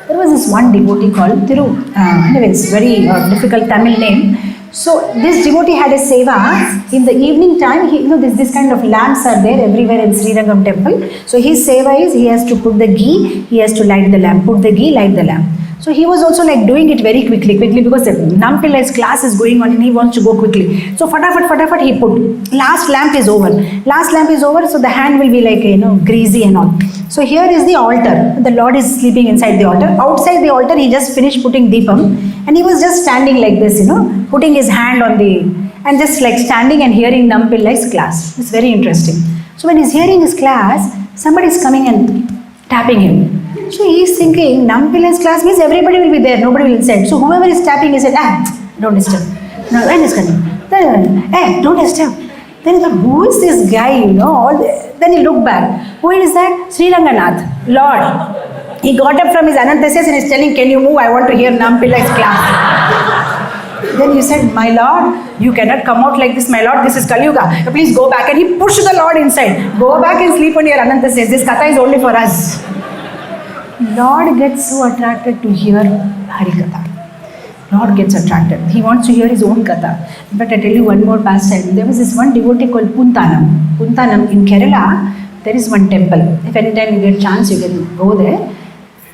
There was this one devotee called Thiru. Anyway, it's very difficult Tamil name. So this devotee had a seva. In the evening time, this kind of lamps are there everywhere in Sri Rangam temple. So his seva is, he has to put the ghee, he has to light the lamp, put the ghee, light the lamp. So he was also like doing it very quickly because the Nampillai's class is going on and he wants to go quickly. So fatafat he put. Last lamp is over, so the hand will be like, greasy and all. So here is the altar. The Lord is sleeping inside the altar. Outside the altar, he just finished putting deepam and he was just standing like this, putting his hand on the, and just like standing and hearing Nampillai's class. It's very interesting. So when he's hearing his class, somebody is coming and tapping him. So he is thinking, Nampillai's class means everybody will be there, nobody will inside. So whoever is tapping, he said, don't disturb. No, when is coming? Don't disturb. Then he thought, who is this guy, Then he looked back. Who is that? Sri Ranganath, Lord. He got up from his Anant and is telling, can you move? I want to hear Nampillai's class. Then he said, my Lord, you cannot come out like this, my Lord. This is Kali Yuga. Please go back. And he pushed the Lord inside. Go back and sleep on your Anant says, this katha is only for us. Lord gets so attracted to hear Harikatha. Lord gets attracted. He wants to hear his own katha. But I tell you one more pastime. There was this one devotee called Puntanam. Puntanam in Kerala, there is one temple. If anytime you get chance, you can go there.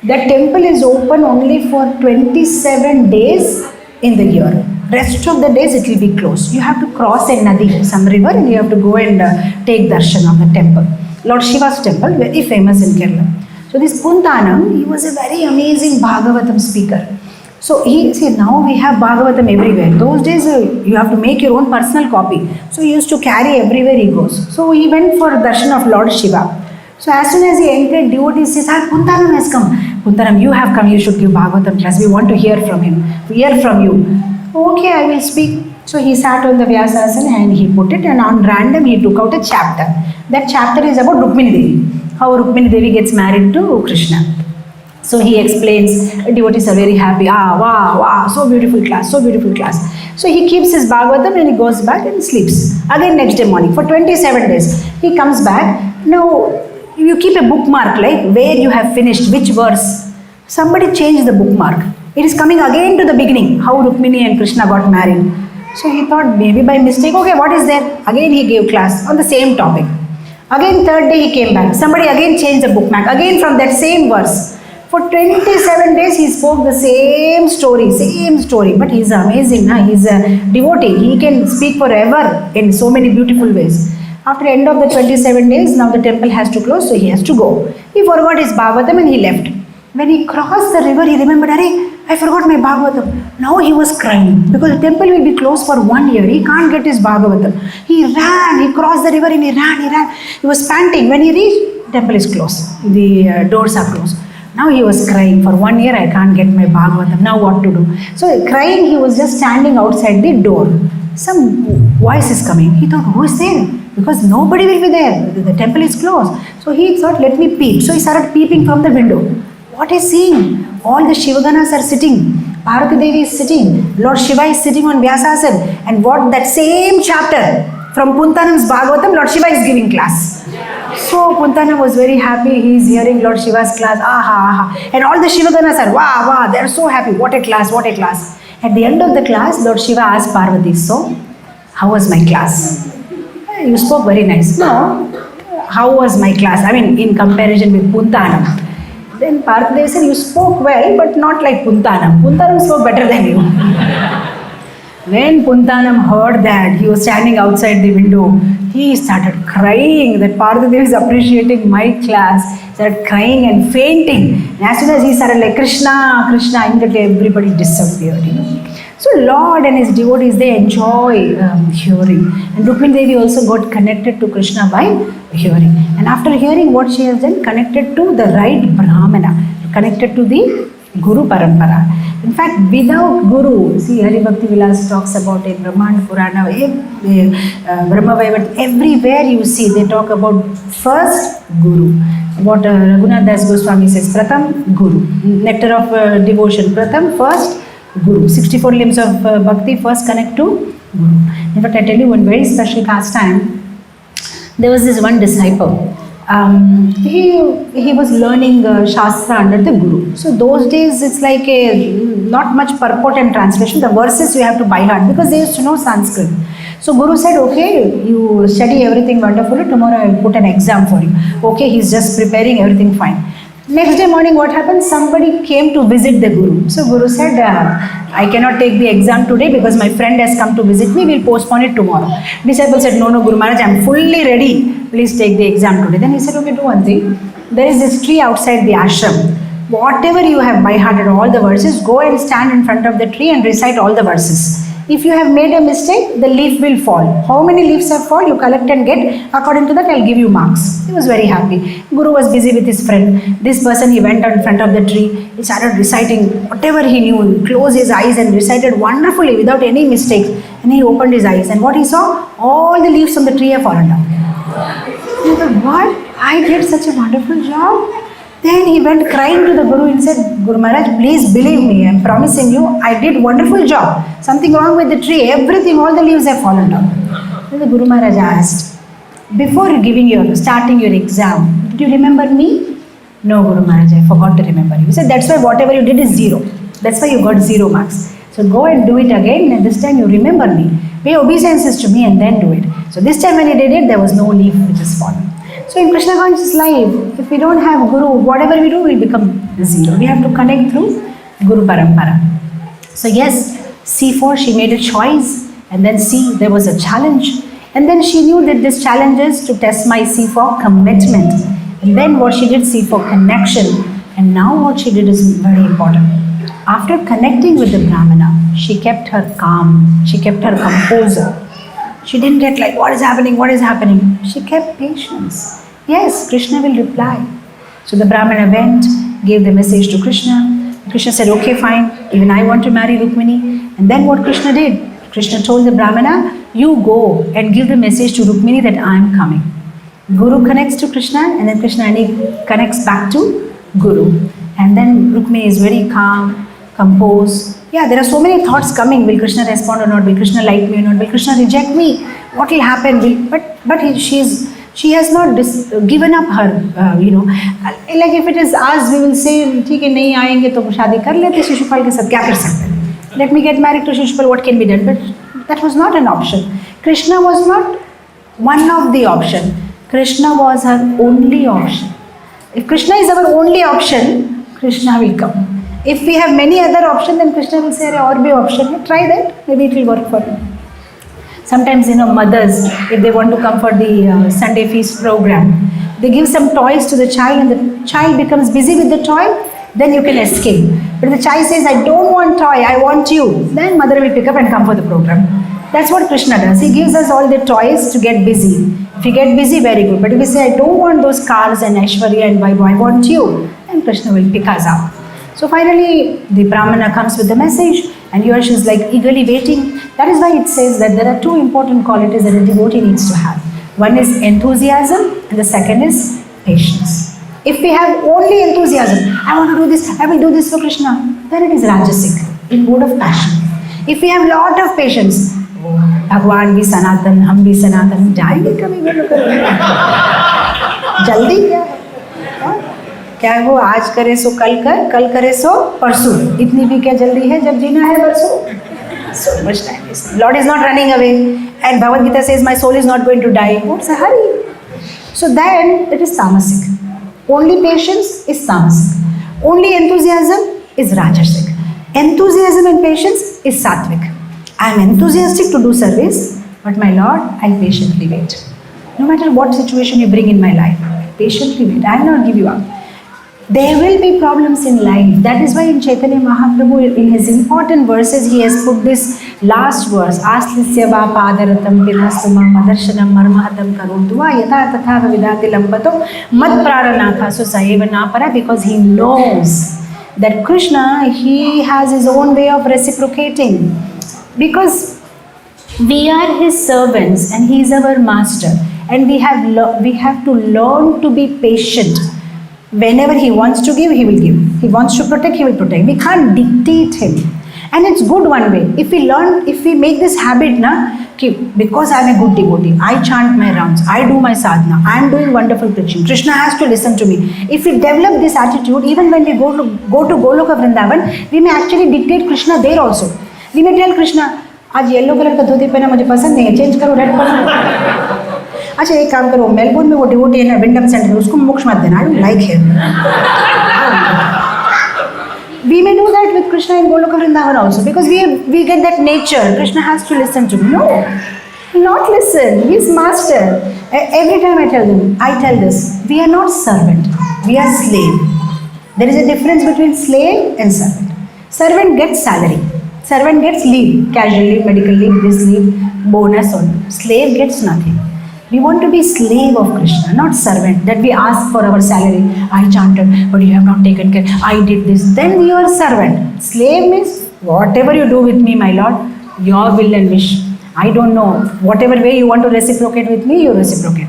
That temple is open only for 27 days in the year. Rest of the days it will be closed. You have to cross a nadi, some river, and you have to go and take darshan of the temple. Lord Shiva's temple, very famous in Kerala. So this Puntanam, he was a very amazing Bhagavatam speaker. So now we have Bhagavatam everywhere. Those days you have to make your own personal copy. So he used to carry everywhere he goes. So he went for darshan of Lord Shiva. So as soon as he entered, devotees says, Puntanam has come. Puntanam, you have come, you should give Bhagavatam class. We want to hear from him. Hear from you. Okay, I will speak. So he sat on the Vyasasana and he put it, and on random he took out a chapter. That chapter is about Rukmini Devi. How Rukmini Devi gets married to Krishna. So he explains, devotees are very happy. Wow, so beautiful class, so beautiful class. So he keeps his Bhagavatam and he goes back and sleeps. Again next day morning, for 27 days, he comes back. Now, you keep a bookmark, like where you have finished, which verse. Somebody changed the bookmark. It is coming again to the beginning, how Rukmini and Krishna got married. So he thought, maybe by mistake, okay, what is there? Again he gave class on the same topic. Again third day he came back. Somebody again changed the bookmark, again from that same verse. For 27 days he spoke the same story. But he is amazing, he is a devotee. He can speak forever in so many beautiful ways. After the end of the 27 days, now the temple has to close, so he has to go. He forgot his Bhagavatam and he left. When he crossed the river, he remembered, I forgot my Bhagavatam. Now he was crying because the temple will be closed for 1 year. He can't get his Bhagavatam. He ran, he crossed the river and he ran. He was panting. When he reached, the temple is closed. The doors are closed. Now he was crying, for 1 year I can't get my Bhagavatam. Now what to do? So crying, he was just standing outside the door. Some voice is coming. He thought, who is there? Because nobody will be there. The temple is closed. So he thought, let me peep. So he started peeping from the window. What is seeing? All the Shivaganas are sitting. Parvati Devi is sitting. Lord Shiva is sitting on Vyasasana. And what that same chapter from Puntanam's Bhagavatam, Lord Shiva is giving class. So Puntanam was very happy. He is hearing Lord Shiva's class. And all the Shivaganas are, wow, they are so happy. What a class, what a class. At the end of the class, Lord Shiva asked Parvati, so, how was my class? You spoke very nice. No, how was my class? I mean, in comparison with Puntanam. Then Parvati said, you spoke well, but not like Puntanam. Puntanam spoke better than you. When Puntanam heard that, he was standing outside the window. He started crying that Parvati is appreciating my class. Started crying and fainting. And as soon as he started like Krishna, Krishna, immediately everybody disappeared. So Lord and his devotees, they enjoy hearing. And Rukmini Devi also got connected to Krishna by hearing. And after hearing what she has done, connected to the right Brahmana, connected to the Guru Parampara. In fact, without Guru, see Hari Bhakti Vilas talks about it, Brahmanda Purana, Brahma Vaivat, everywhere you see they talk about first Guru. What Raghunath Das Goswami says, Pratham Guru, nectar of devotion, Pratham first Guru. 64 limbs of bhakti first connect to Guru. In fact, I tell you one very special pastime. There was this one disciple. He was learning Shastra under the Guru. So those days it's like not much purport and translation. The verses you have to by heart because they used to know Sanskrit. So Guru said, okay, you study everything wonderfully. Tomorrow I will put an exam for you. Okay, he's just preparing everything fine. Next day morning, what happened? Somebody came to visit the Guru. So Guru said, I cannot take the exam today because my friend has come to visit me. We'll postpone it tomorrow. Disciple said, no, Guru Maharaj, I'm fully ready. Please take the exam today. Then he said, okay, do one thing. There is this tree outside the ashram. Whatever you have by hearted, all the verses, go and stand in front of the tree and recite all the verses. If you have made a mistake, the leaf will fall. How many leaves have fallen? You collect and get. According to that, I'll give you marks. He was very happy. Guru was busy with his friend. This person, he went out in front of the tree. He started reciting whatever he knew. He closed his eyes and recited wonderfully without any mistakes. And he opened his eyes. And what he saw? All the leaves from the tree have fallen down. He thought, what? I did such a wonderful job. Then he went crying to the Guru and said, Guru Maharaj, please believe me, I am promising you, I did wonderful job. Something wrong with the tree, everything, all the leaves have fallen down. Then the Guru Maharaj asked, before starting your exam, did you remember me? No, Guru Maharaj, I forgot to remember you. He said, that's why whatever you did is 0. That's why you got 0 marks. So go and do it again, and this time you remember me. Pay obeisances to me and then do it. So this time when he did it, there was no leaf which has fallen. So in Krishna conscious life, if we don't have Guru, whatever we do will become 0. We have to connect through Guru Parampara. So yes, C4, she made a choice, and then C, there was a challenge. And then she knew that this challenge is to test my C4 commitment. And then what she did, C4 connection. And now what she did is very important. After connecting with the Brahmana, she kept her calm, she kept her composure. She didn't get like, what is happening, what is happening? She kept patience. Yes, Krishna will reply. So the Brahmana went, gave the message to Krishna. Krishna said, okay, fine, even I want to marry Rukmini. And then what Krishna did? Krishna told the Brahmana, you go and give the message to Rukmini that I am coming. Guru connects to Krishna, and then Krishna connects back to Guru. And then Rukmini is very calm, composed. Yeah, there are so many thoughts coming. Will Krishna respond or not? Will Krishna like me or not? Will Krishna reject me? What will happen? But she has not given up her, like if it is us, we will say, ठीक है नहीं आएंगे तो शादी कर लेते शिशुपाल के साथ क्या कर सकते हैं? Let me get married to Shishupal, what can be done? But that was not an option. Krishna was not one of the option. Krishna was her only option. If Krishna is our only option, Krishna will come. If we have many other options, then Krishna will say, or be option, try that, maybe it will work for you. Sometimes, mothers, if they want to come for the Sunday feast program, they give some toys to the child and the child becomes busy with the toy, then you can escape. But if the child says, I don't want toy, I want you, then mother will pick up and come for the program. That's what Krishna does. He gives us all the toys to get busy. If you get busy, very good. But if we say, I don't want those cars and Aishwarya and Vaibhav, I want you, then Krishna will pick us up. So finally, the Brahmana comes with the message, and here she is like eagerly waiting. That is why it says that there are two important qualities that a devotee needs to have. One is enthusiasm, and the second is patience. If we have only enthusiasm, I want to do this, I will do this for Krishna, then it is Rajasic, in mode of passion. If we have lot of patience, Bhagwan bhi Sanatan, hum bhi Sanatan, jayenge kabhi bhi jaldi kya hai? क्या है वो आज करे सो कल करे सो परसों इतनी भी क्या जल्दी है जब जीना है परसों so much time is Lord is not running away and Bhagavad Gita says my soul is not going to die. What's a hurry? So then it is tamasic. Only patience is tamasic. Only enthusiasm is rajasic. Enthusiasm and patience is sattvic. I am enthusiastic to do service, but my Lord, I'll patiently wait. No matter what situation you bring in my life, patiently wait. I will not give you up. There will be problems in life. That is why in Chaitanya Mahaprabhu, in his important verses, he has put this last verse, Aslisya va padaratam vinastama madarshanam marmahatam karundva yatha tatha vidati lambato mad praranathasu saeva napara, because he knows that Krishna, he has his own way of reciprocating. Because we are his servants and he is our master, and we have to learn to be patient. Whenever he wants to give, he will give. He wants to protect, he will protect. We can't dictate him. And it's good one way. If we make this habit, because I am a good devotee, I chant my rounds, I do my sadhana, I am doing wonderful preaching, Krishna has to listen to me. If we develop this attitude, even when we go to Goloka Vrindavan, we may actually dictate Krishna there also. We may tell Krishna, आज yellow colour का धोती पहना मुझे पसंद नहीं है, change करो, red करो. अच्छा एक काम करो, मेलबोर्न में वो डिवोटी है ना, विंडम सेंटर, उसको मोक्ष मत देना, I don't like him. We may do that with Krishna in Goloka Vrindavan also, because we get that nature. Krishna has to listen to me. No, not listen. He is master. Every time I tell this: we are not servant. We are slave. There is a difference between slave and servant. Servant gets salary. Servant gets leave, casual leave, medical leave, this leave, bonus on. Slave gets nothing. We want to be slave of Krishna, not servant, that we ask for our salary. I chanted, but you have not taken care. I did this. Then you are servant. Slave means whatever you do with me, my Lord, your will and wish. I don't know. Whatever way you want to reciprocate with me, you reciprocate.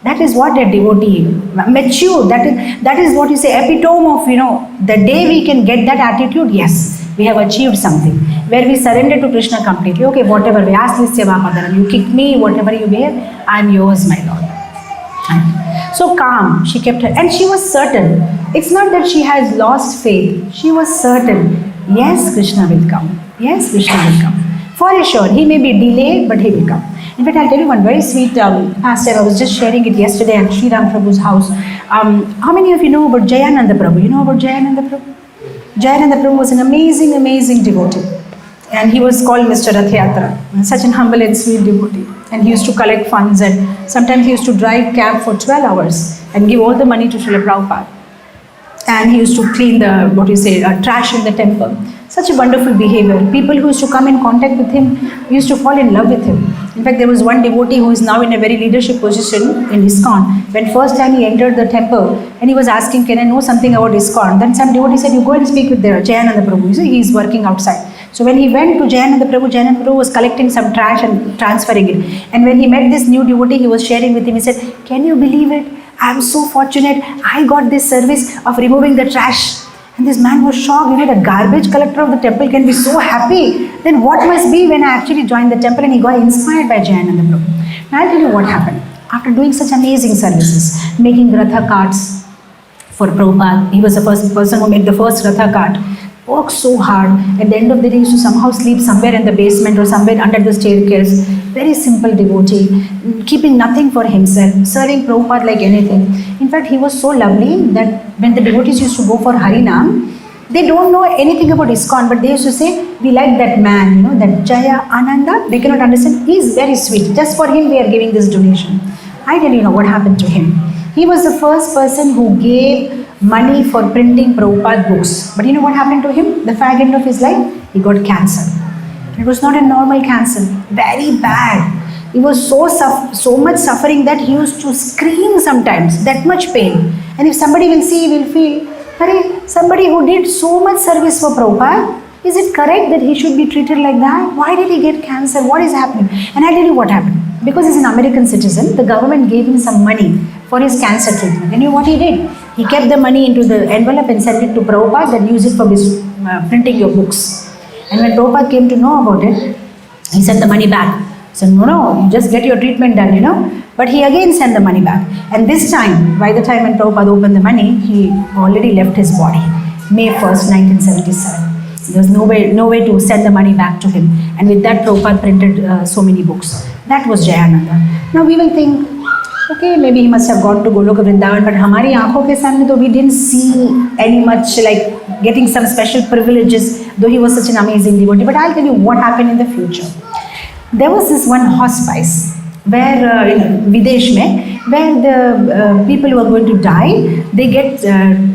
That is what a devotee, mature, that is what you say, epitome of, the day we can get that attitude, yes, we have achieved something. Where we surrender to Krishna completely. Okay, whatever we ask, you kick me, whatever you wear, I am yours, my Lord. So calm, she kept her, and she was certain. It's not that she has lost faith. She was certain. Yes, Krishna will come. Yes, Krishna will come. For sure, he may be delayed, but he will come. In fact, I'll tell you one very sweet pastor. I was just sharing it yesterday at Sri Ram Prabhu's house. How many of you know about Jayananda Prabhu? You know about Jayananda Prabhu? Jayananda Prabhu was an amazing, amazing devotee. And he was called Mr. Rath-Yatra. Such an humble and sweet devotee. And he used to collect funds, and sometimes he used to drive cab for 12 hours and give all the money to Srila Prabhupada. And he used to clean the, trash in the temple. Such a wonderful behavior. People who used to come in contact with him used to fall in love with him. In fact, there was one devotee who is now in a very leadership position in ISKCON. When first time he entered the temple and he was asking, can I know something about ISKCON? Then some devotee said, you go and speak with Jayananda Prabhu. You see, he is working outside. So when he went to Jayananda Prabhu was collecting some trash and transferring it. And when he met this new devotee, he was sharing with him. He said, can you believe it? I am so fortunate. I got this service of removing the trash. And this man was shocked. The garbage collector of the temple can be so happy. Then what must be when I actually joined the temple? And he got inspired by Jayananda Prabhu. Now I'll tell you what happened. After doing such amazing services, making Ratha carts for Prabhupada, he was the first person who made the first Ratha cart. Worked so hard. At the end of the day, he used to somehow sleep somewhere in the basement or somewhere under the staircase. Very simple devotee, keeping nothing for himself, serving Prabhupada like anything. In fact, he was so lovely that when the devotees used to go for Harinam, they don't know anything about ISKCON, but they used to say, we like that man, that Jaya Ananda. They cannot understand. He is very sweet. Just for him, we are giving this donation. I tell you what happened to him. He was the first person who gave money for printing Prabhupada books. But you know what happened to him? The fag end of his life, he got cancer. It was not a normal cancer, very bad. He was so much suffering that he used to scream sometimes, that much pain. And if somebody will see, he will feel, somebody who did so much service for Prabhupada, is it correct that he should be treated like that? Why did he get cancer? What is happening? And I tell you what happened. Because he's an American citizen, the government gave him some money for his cancer treatment. And you know what he did? He kept the money into the envelope and sent it to Prabhupada and use it for printing your books. And when Prabhupada came to know about it, he sent the money back. He said, no, you just get your treatment done, But he again sent the money back. And this time, by the time when Prabhupada opened the money, he already left his body. May 1st, 1977. There was no way to send the money back to him. And with that, Prabhupada printed so many books. That was Jayananda. Now we will think, okay, maybe he must have gone to Goloka Vrindavan, but hamari aankhon ke samne to we didn't see any much like getting some special privileges, though he was such an amazing devotee. But I'll tell you what happened in the future. There was this one hospice where in Videsh mein, where the people who are going to die, they get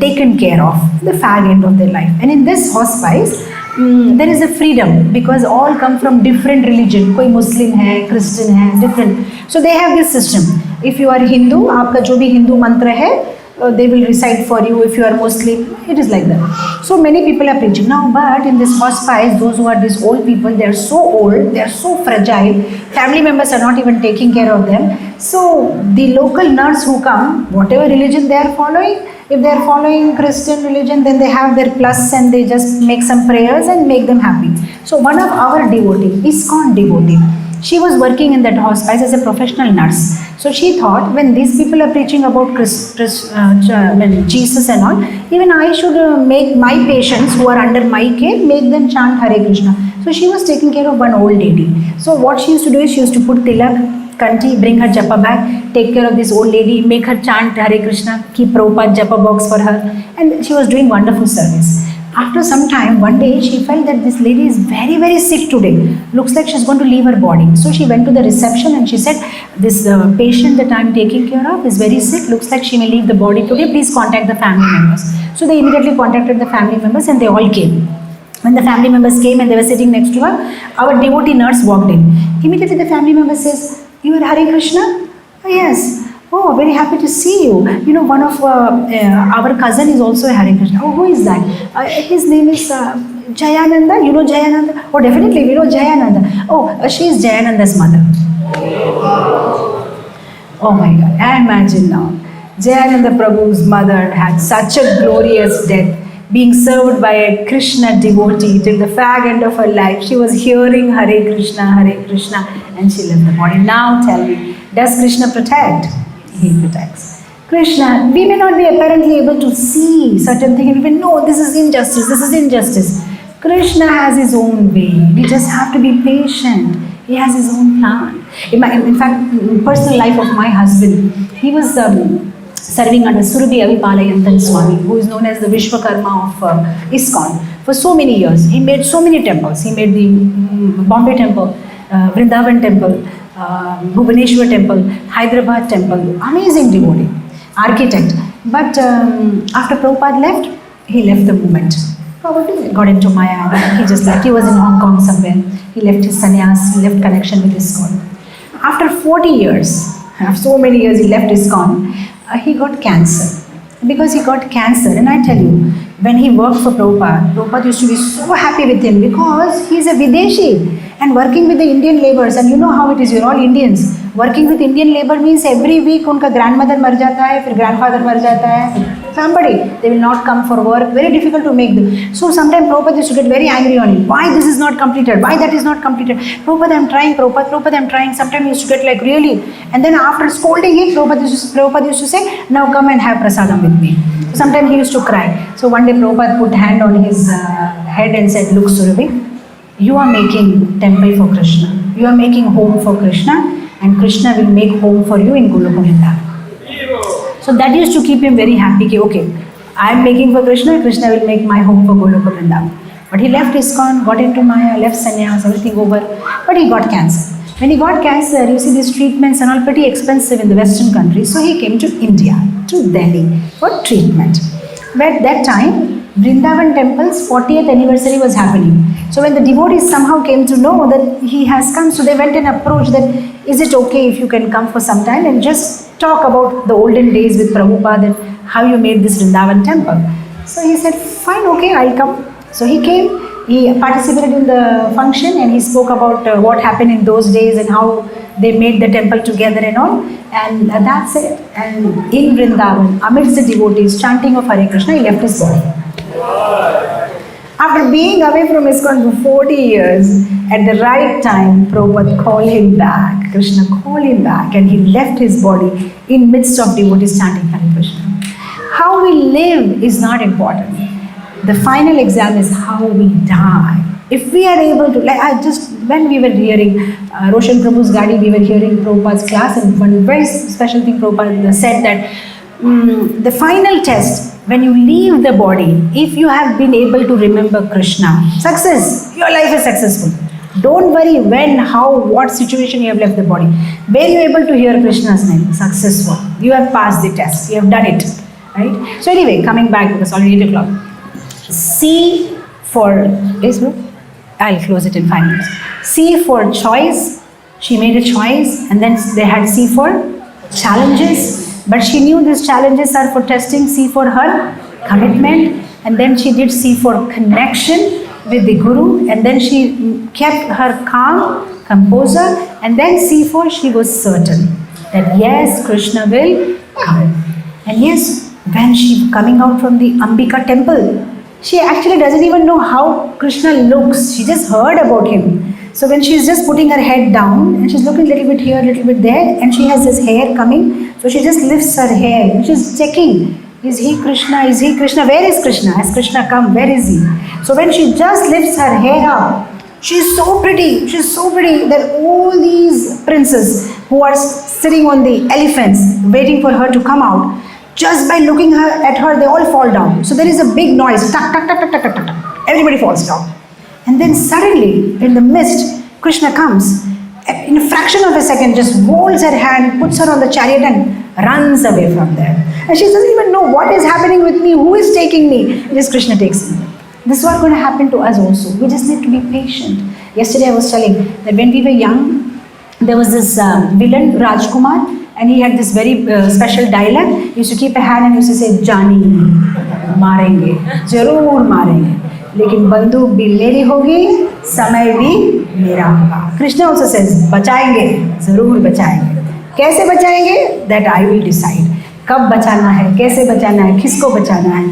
taken care of, the fag end of their life. And in this hospice, there is a freedom because all come from different religion. Koi Muslim hai, Christian hai, different. So they have this system. If you are Hindu, आपका जो भी Hindu mantra है, they will recite for you. If you are Muslim, it is like that. So many people are preaching now, but in this hospice, those who are these old people, they are so old, they are so fragile. Family members are not even taking care of them. So the local nurse who come, whatever religion they are following, if they are following Christian religion, then they have their plus and they just make some prayers and make them happy. So one of our devotee, ISKCON devotee, she was working in that hospice as a professional nurse. So she thought, when these people are preaching about Jesus and all, even I should make my patients who are under my care, make them chant Hare Krishna. So she was taking care of one old lady. So what she used to do is she used to put tilak, kanti, bring her japa bag, take care of this old lady, make her chant Hare Krishna, keep Prabhupada japa box for her, and she was doing wonderful service. After some time, one day she felt that this lady is very, very sick today. Looks like she's going to leave her body. So she went to the reception and she said, this patient that I'm taking care of is very sick. Looks like she may leave the body today. Please contact the family members. So they immediately contacted the family members and they all came. When the family members came and they were sitting next to her, our devotee nurse walked in. Immediately the family member says, you are Hare Krishna? Oh, yes. Oh, very happy to see you. You know, one of our cousin is also a Hare Krishna. Oh, who is that? His name is Jayananda. You know Jayananda? Oh, definitely, we know Jayananda. Oh, she is Jayananda's mother. Oh my God, I imagine now. Jayananda Prabhu's mother had such a glorious death, being served by a Krishna devotee till the fag end of her life. She was hearing Hare Krishna, and she left the body. Now tell me, does Krishna protect? He protects. Krishna, we may not be apparently able to see certain things, we may know this is injustice, this is injustice. Krishna has his own way. We just have to be patient. He has his own plan. In fact, personal life of my husband, he was serving under Surabhi Avipalayantan Swami, who is known as the Vishwakarma of ISKCON. For so many years, he made so many temples. He made the Bombay temple, Vrindavan temple, Bhubaneswar temple, Hyderabad temple. Amazing devotee, architect. But after Prabhupada left, he left the movement. Probably got into Maya. He just left. He was in Hong Kong somewhere. He left his sannyas, he left connection with ISKCON. After 40 years, after so many years he left ISKCON, he got cancer. Because he got cancer, and I tell you, when he worked for Prabhupada, Prabhupada used to be so happy with him because he is a Videshi and working with the Indian laborers. And you know how it is, you're all Indians. Working with Indian labor means every week unka grandmother mar jata hai, fir grandfather mar jata hai. Somebody, they will not come for work, very difficult to make them. So sometimes Prabhupada used to get very angry on him. Why this is not completed? Why that is not completed? Prabhupada, I'm trying, Prabhupada, I'm trying. Sometimes he used to get like really. And then after scolding him, Prabhupada used to say, now come and have prasadam with me. Sometimes he used to cry. So one day Prabhupada put hand on his head and said, look Surabhi, you are making temple for Krishna. You are making home for Krishna, and Krishna will make home for you in Goloka Vrindavan. So that used to keep him very happy. Okay, I am making for Krishna, Krishna will make my home for Goloka Vrindavan. But he left ISKCON, got into Maya, left sannyas, everything over. But he got cancer. When he got cancer, you see these treatments are all pretty expensive in the Western countries. So he came to India, to Delhi for treatment. But at that time, Vrindavan temple's 40th anniversary was happening. So when the devotees somehow came to know that he has come, so they went and approached that, is it okay if you can come for some time and just talk about the olden days with Prabhupada and how you made this Vrindavan temple. So he said, fine, okay, I'll come. So he came, he participated in the function and he spoke about what happened in those days and how they made the temple together and all. And that's it. And in Vrindavan, amidst the devotees chanting of Hare Krishna, he left his body. After being away from ISKCON for 40 years, at the right time, Prabhupada called him back. Krishna called him back and he left his body in midst of devotees chanting Hare Krishna. How we live is not important. The final exam is how we die. If we are able to, like when we were hearing Roshan Prabhu's Gadi, we were hearing Prabhupada's class, and one very special thing Prabhupada said that the final test, when you leave the body, if you have been able to remember Krishna, success, your life is successful. Don't worry when, how, what situation you have left the body. Were you able to hear Krishna's name? Successful. You have passed the test. You have done it. Right? So anyway, coming back because already 8 o'clock. C for, yes, bro? I'll close it in 5 minutes. C for choice. She made a choice, and then they had C for challenges. But she knew these challenges are for testing. C for her commitment, and then she did C for connection with the Guru, and then she kept her calm, composure, and then C for she was certain that yes, Krishna will come. And yes, when she coming out from the Ambika temple, she actually doesn't even know how Krishna looks. She just heard about him. So when she's just putting her head down and she's looking a little bit here, a little bit there, and she has this hair coming, so she just lifts her hair and she's checking, is he Krishna, is he Krishna, where is Krishna, has Krishna come, where is he? So when she just lifts her hair up, she's so pretty that all these princes who are sitting on the elephants waiting for her to come out, just by looking at her, they all fall down. So there is a big noise, tuck, tuck, tuck, tuck, tuck, tuck, tuck. Everybody falls down. And then suddenly, in the mist, Krishna comes. In a fraction of a second, just holds her hand, puts her on the chariot and runs away from there. And she doesn't even know what is happening with me, who is taking me. Just Krishna takes me. This is what's going to happen to us also. We just need to be patient. Yesterday I was telling that when we were young, there was this villain, Rajkumar, and he had this very special dialogue. He used to keep a hand and used to say, Jani, marenge, jarur marenge. लेकिन बंदूक भी मेरी होगी, समय भी मेरा होगा. Krishna also says, बचाएंगे, जरूर बचाएंगे. कैसे बचाएंगे? That I will decide. कब बचाना है, कैसे बचाना है, किसको बचाना है,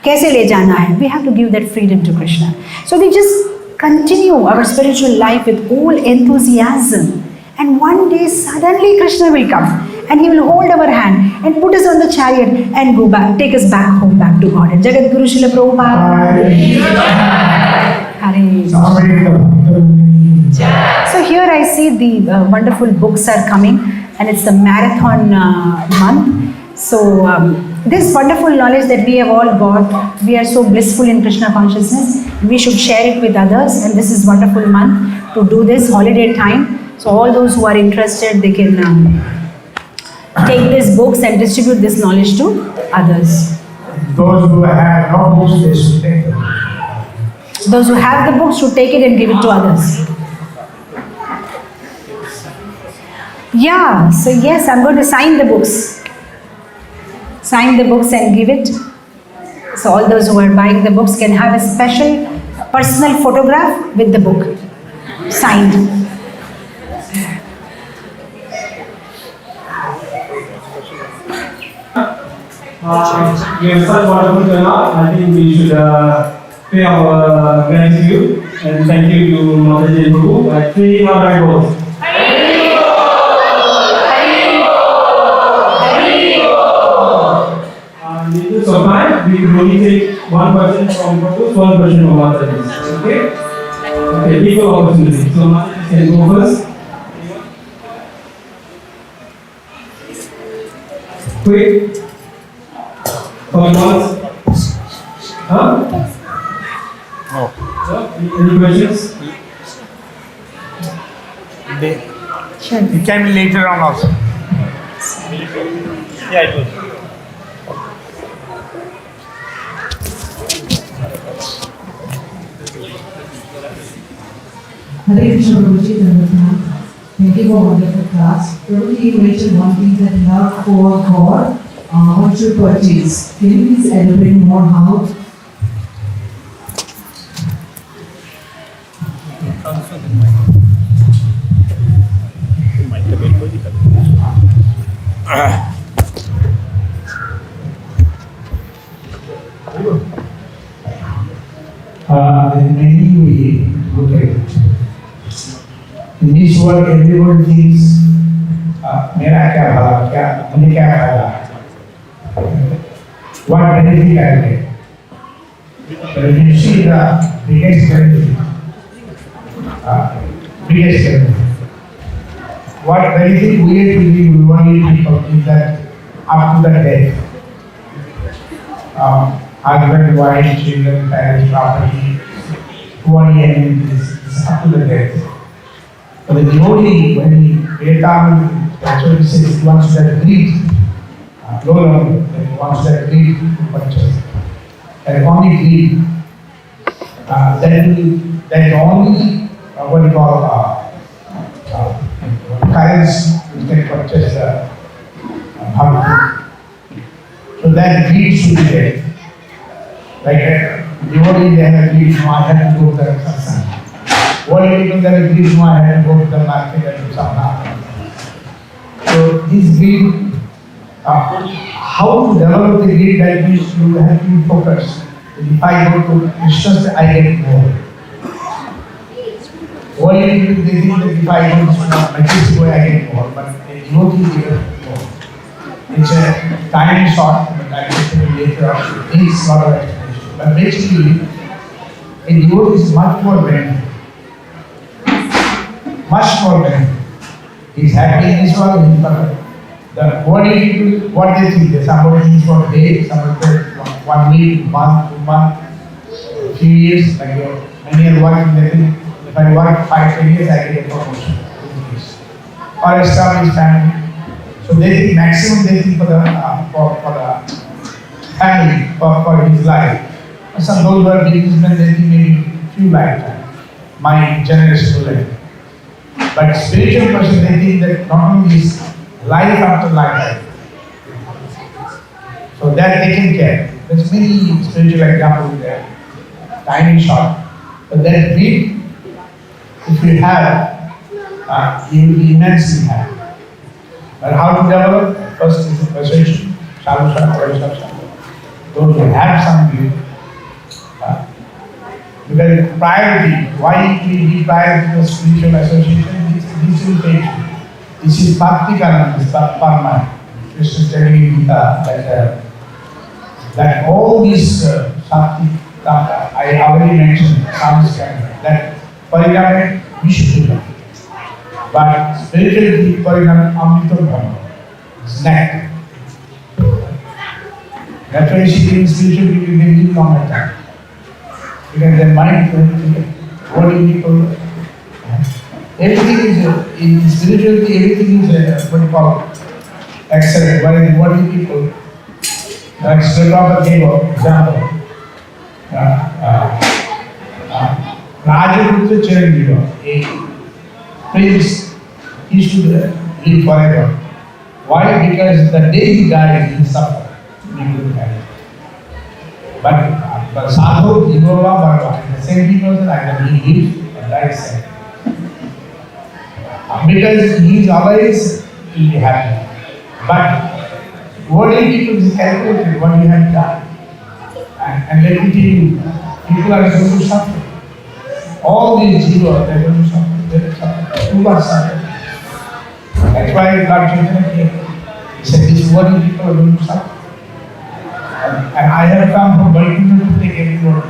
कैसे ले जाना है. We have to give that freedom to Krishna. So we just continue our spiritual life with all enthusiasm. And one day suddenly Krishna will come. And he will hold our hand and put us on the chariot and go back, take us back home, back to God. And Jagat Guru Srila Prabhupada. Hare. So here I see the wonderful books are coming, and it's the marathon month. So this wonderful knowledge that we have all got, we are so blissful in Krishna consciousness. We should share it with others, and this is wonderful month to do this holiday time. So all those who are interested, they can take these books and distribute this knowledge to others. Those who have no books, they should take them. Those who have the books should take it and give it to others. Yeah, so yes, I'm going to sign the books. Sign the books and give it. So all those who are buying the books can have a special personal photograph with the book signed. We have such wonderful turnout. I think we should pay our gratitude and thank you to Mataji and Prabhu by singing our right words. In the interest of time, we will only take one person from Prabhu, one person from Mataji. Okay? Okay, equal opportunity. So Mataji can go first. Quick. Going once? Huh? No. Any questions? Sure. It can be later on also. Yeah, it will. Hare Krishna Prabhuji, thank you for a wonderful class. Prabhuji, you mentioned one thing that love for God, what should purchase. Can you please elaborate more how? In many ways, look at it. In this world, everyone thinks, मेरा क्या भला, क्या हमें क्या भला, what benefit I get. But when you see the biggest benefit, what benefit we get to give only people is that up to the death. Husband, wife, children, parents, property, 20 and is up to the death. But the devotee, when he Vietnam, actually says he wants that greed, low level, that he wants that greed to purchase. And only greed, that only what you call currency which can purchase the bhakti. So that greed should be there. Like devotee, they have a greed, no, I have to go to the satsang. What people that are greed, no, I have to go to the market and do something. So this greed, how to develop the greed, that means you have to be focused. If I go to Krishna, I get more. Only people they think that if I go to Mistry, I get more, but a devotee they get more. It's a time short, but I will tell you later on. It needs a lot of explanation. But basically, a devotee is much more benefit. Much more benefit. He's happy in this world, he's perfect. The body people, what they think, somebody thinks for a day, somebody thinks 1 week, month, 2 months, a few years, like many are working, they think, if I work 5-10 years, I get a promotion. Or establish family. So they think maximum they think for the family, for his life. Some those who are businessmen, they think maybe few lifetimes, my generation will live. But spiritual person, they think that not only is life after lifetime. So that taken care. There's many spiritual examples there. Time is short. But that greed, if you have, you will be immensely happy. But how to develop? First is the persuasion. Those who have some greed. Because priority, why we give priority to spiritual association? This will take you. This is bhakti karma, this is permanent. Krishna is telling in Gita that all these bhakti, I already mentioned, that pariname, we should do that. But spirituality, pariname, amrita brahma, it's nectar. That's why you see in spiritual people, they live longer time. Because their mind is holding people. Everything is, in spirituality, everything is, what you call, excellent. While in body people, like Sri Prabhupada gave an example. Rajaputra Chiranjeeva, a prince, he should live forever. Why? Because the day he died, he suffered. He will die. But sadhu, Jivova, Bhagavad, the same people that he lives and dies same. Because he is always will be happy. But worldly people is calculated what you have done. And let me tell you, people are going to suffer. All these jivas, they are going to suffer. They will suffer. Who are suffering? That's why Lord Chaitanya came. He said, these worldly people are going to suffer. And I have come from Vaikuntha to take everybody.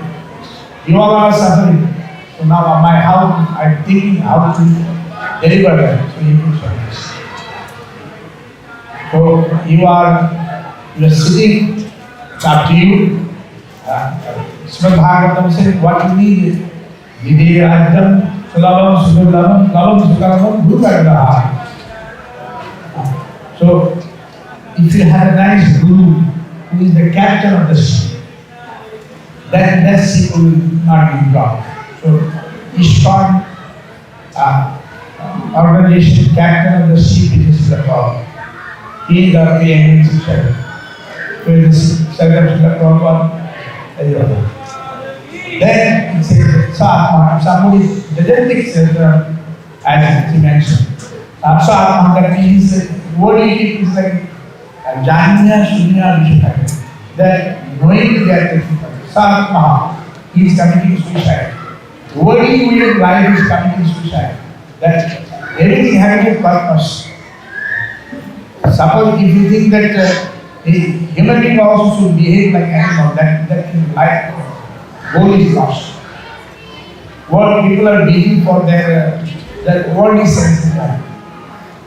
You all are suffering. So now my house, I'm thinking how to deliver them. So you can service. So you are sitting, it's up to you. Srimad Bhagavatam said what you need is Videyadam, Sulavam, Sudulavam, Lavam, Sulavam, Guru. So if you have a nice guru who is the captain of the ship, then that ship will not be dropped. So Ishpan organization captain of the ship is the problem. He is the preeminence shepherd. So in this second problem, then it says, somebody doesn't take shelter as he mentioned. So that means what it is like Janya, Shunya, Vishnu. That knowing that he is committing suicide. Worldly way of life is committing suicide. That everything having a purpose. Suppose if you think that a human being also should behave like animal, that life goal is lost. What people are waiting for their worldly sense in life.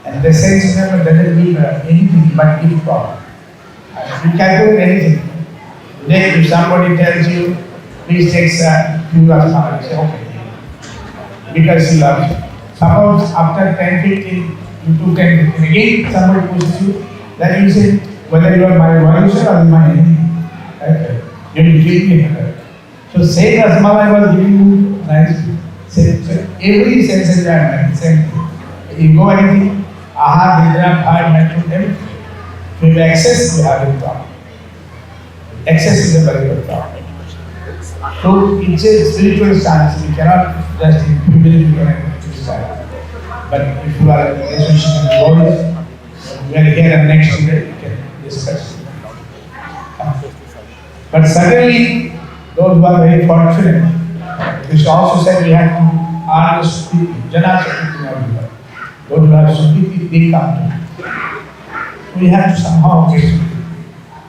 And the sense in them doesn't mean anything but give problem. You calculate anything. Today if somebody tells you, please take few hours, you say okay. because you love. Suppose after 10, 15, you took 10, 15, again somebody pushes you, then you say, whether you are my wife or my enemy. Right? You will give me. So same Rasmalai was giving you nice. So every sense enjoyment, same thing. You go anything, aha, Nidra, Bhai, Metro, everything. If you have access, you have a problem. Access is a very good problem. So it's a spiritual stance. We cannot just implement to style. But if you are in a relationship in the world, we are here and next to it, we can discuss. But suddenly, those who are very fortunate, we also said we have to earn the Sukriti, Jana Sukriti. Those who have Sukriti, they come to. We have to somehow get Sukriti.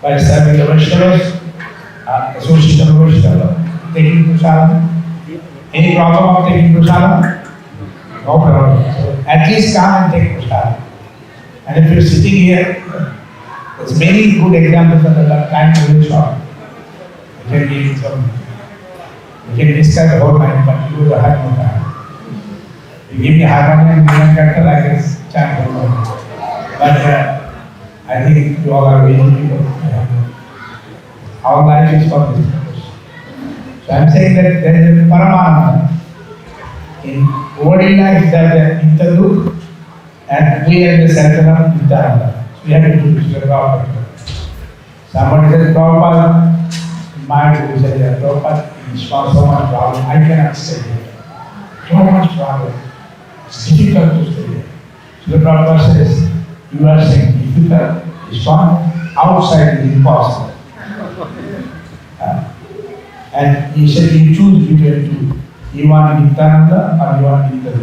By serving the Vaishnavas, association of Vaishnavas, taking prasadam. Any problem of taking prasadam? No problem. So at least come and take prasadam. And if you're sitting here, there's many good examples of the time to very short. You can give some, you can discuss the whole night, but you will have no time. You give me harmonium, you can cut like this, chant the whole. But I think you all are waiting people. Our life is for this purpose. So I'm saying that there is a Paramananda. In worldly life, there is a Nitya and we are the center of Nityananda. So we have to do this. Somebody says, Prabhupada, my guru said, Prabhupada is for so much problem, I cannot stay here. So much problem. It's difficult to stay here. So the Prabhupada says, you are saying difficult, it's fun, outside is impossible. And he said, you choose between two. You want Nityananda or you want Nitya.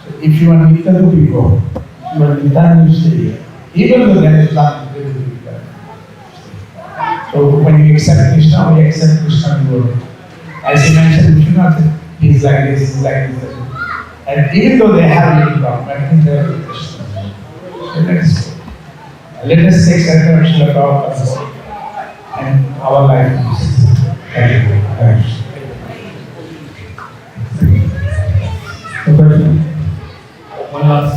So if you want Nitya, you go. If you want Nityananda, you stay here. Even though there is nothing very difficult. So when you accept Krishna, we accept Krishna Guru. As he mentioned, we should not say, he's like this, he's like this. And even though they have little problem, I think they are Krishna. So let us take center of Srila Prabhupada and our life. Thank you. One last.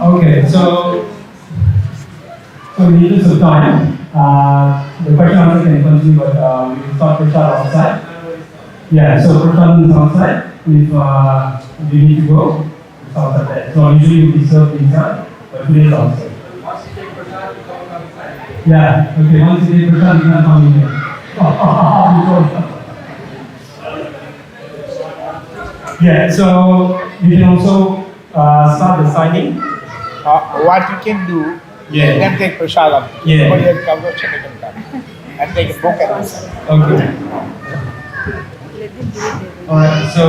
Okay, so in the interest of time, the question answer can continue, but we will start Prashad outside. Yeah, so Prashad is outside. If we need to go, it's outside there. So usually we serve inside, but today is outside. Yeah, okay, once you take Prashad, you can come in here. Yeah, so you can also start the signing. What you can do, Yeah. you can take prasadam. Yeah. Somebody has come, you can come. And take a book and listen. Okay. Alright, so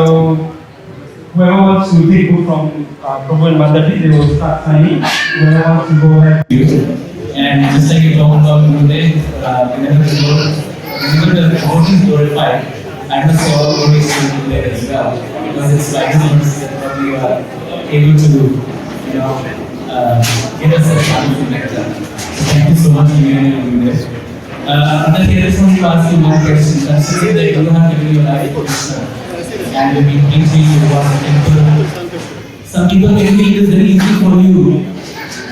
whoever wants to take book from Prabhu and Mataji, they will start signing. Whoever wants to go ahead. And just like you talked about today, whenever the devotees glorified, I must say all glory is to there as well, because it's like that we are able to, get us a chance to nectar. Thank you so much for doing this. Anant, I just want to ask you one question. Considering that you have given your life to Krishna and you've been preaching, you was a temple, some people may feel it is very easy for you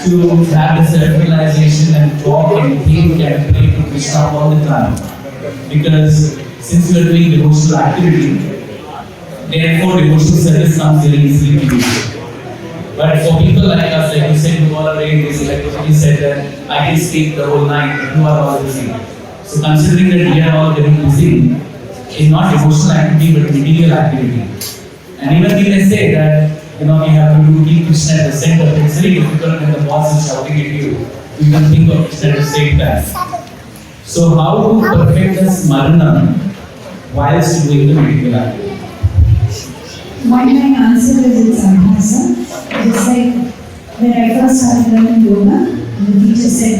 to have the self-realization and talk and think and pray to Krishna all the time. Because since you are doing devotional activity, therefore devotional service comes very easily to you. But for people like us, like you said, who are very busy, like you said that I can speak the whole night, but you are all busy. So considering that we are all very busy, it's not devotional activity but material activity. And even we may say that we have to keep Krishna at the center. It's very difficult when the boss is shouting at you. You can think of Krishna at the same time. So how to perfect the smarana whilst doing the material activity? My answer is it's abhyasa. Just like when I first started learning yoga, the teacher said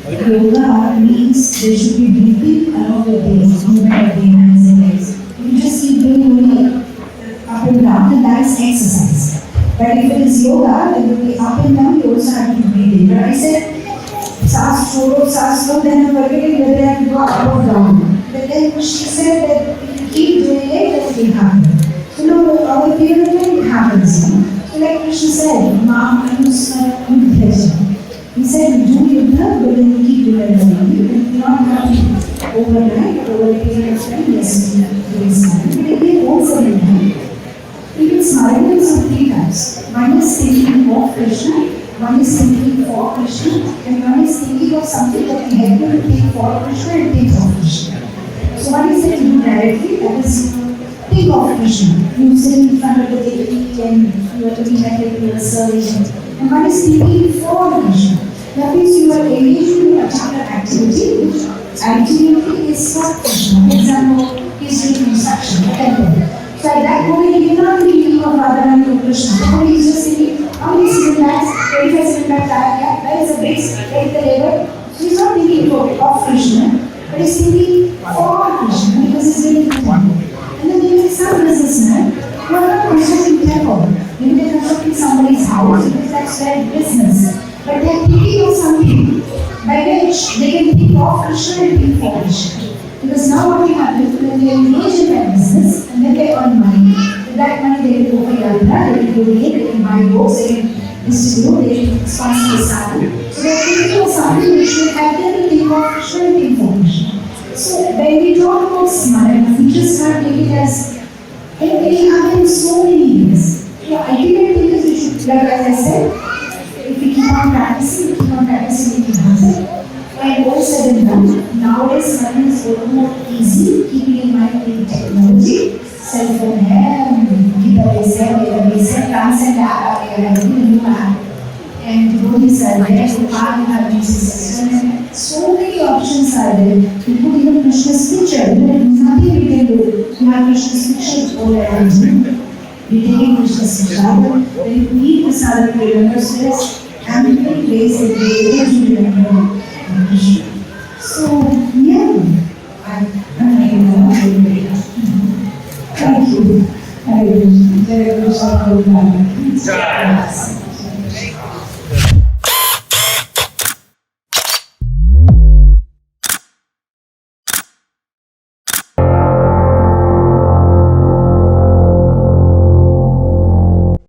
that yoga means there should be breathing along with the movement of the hands and legs. You just keep doing only up and down, and that is exercise. But if it is yoga, it will be up and down, you also have to breathe in. But I said, saas choro, then I'm forgetting whether I have to go up or down. But then she said that if you keep doing it, then it will happen. So now our period it happens. So like Krishna said, Mom, I was good pleasure. He said, do yoga, but then you keep doing it. You not have to overnight, over a period of time, yes, you will smile. But again, also in time. Even smiling is of three types. One is thinking of Krishna, one is thinking for Krishna, and one is thinking of something that will help you to think for Krishna and think of Krishna. So one is that you do directly, that is think of Krishna. You sit in front of the deity and you are looking at it, you are serving. And one is thinking for Krishna. That means you are engaged in a particular activity, which activity is for Krishna. For example, he is doing construction, a temple. So at that moment, you cannot be thinking of Radharani or Krishna. The moment is just thinking, how many cement bags, 25 cement bags, where is the bricks, where is the labor? So he's not thinking of Krishna, but he's thinking for Krishna because he's really good. And then there is some businessman who are not constructing temple. Maybe they're constructing somebody's house because that's their business. But they're thinking of something by which they can think of Krishna and think for Krishna. Because now what will happen when they engage in that business and then they earn money. With that money they can go for yatra, they can go here, they can buy books, they can distribute, they can sponsor the sadhu. So they are thinking of something which will help them to think of Krishna and think for Krishna. So when we talk about smarana, we just can't take it as it will happen in so many ways. The ultimate thing is we should, like as I said, if we keep on practicing, we can happen. And all said and done, nowadays learning is a lot more easy, keeping in mind the technology, cell phone hai, database hai, dance and app, everything new app, and devotees are there, so far you have music system, and so many options are there. You put even Krishna's picture, there is nothing we can do. You have Krishna's picture all around you. You take Krishna's picture, then you eat the sadhu, you remember stress, and you can place it, you remember. So, yeah, thank you. I will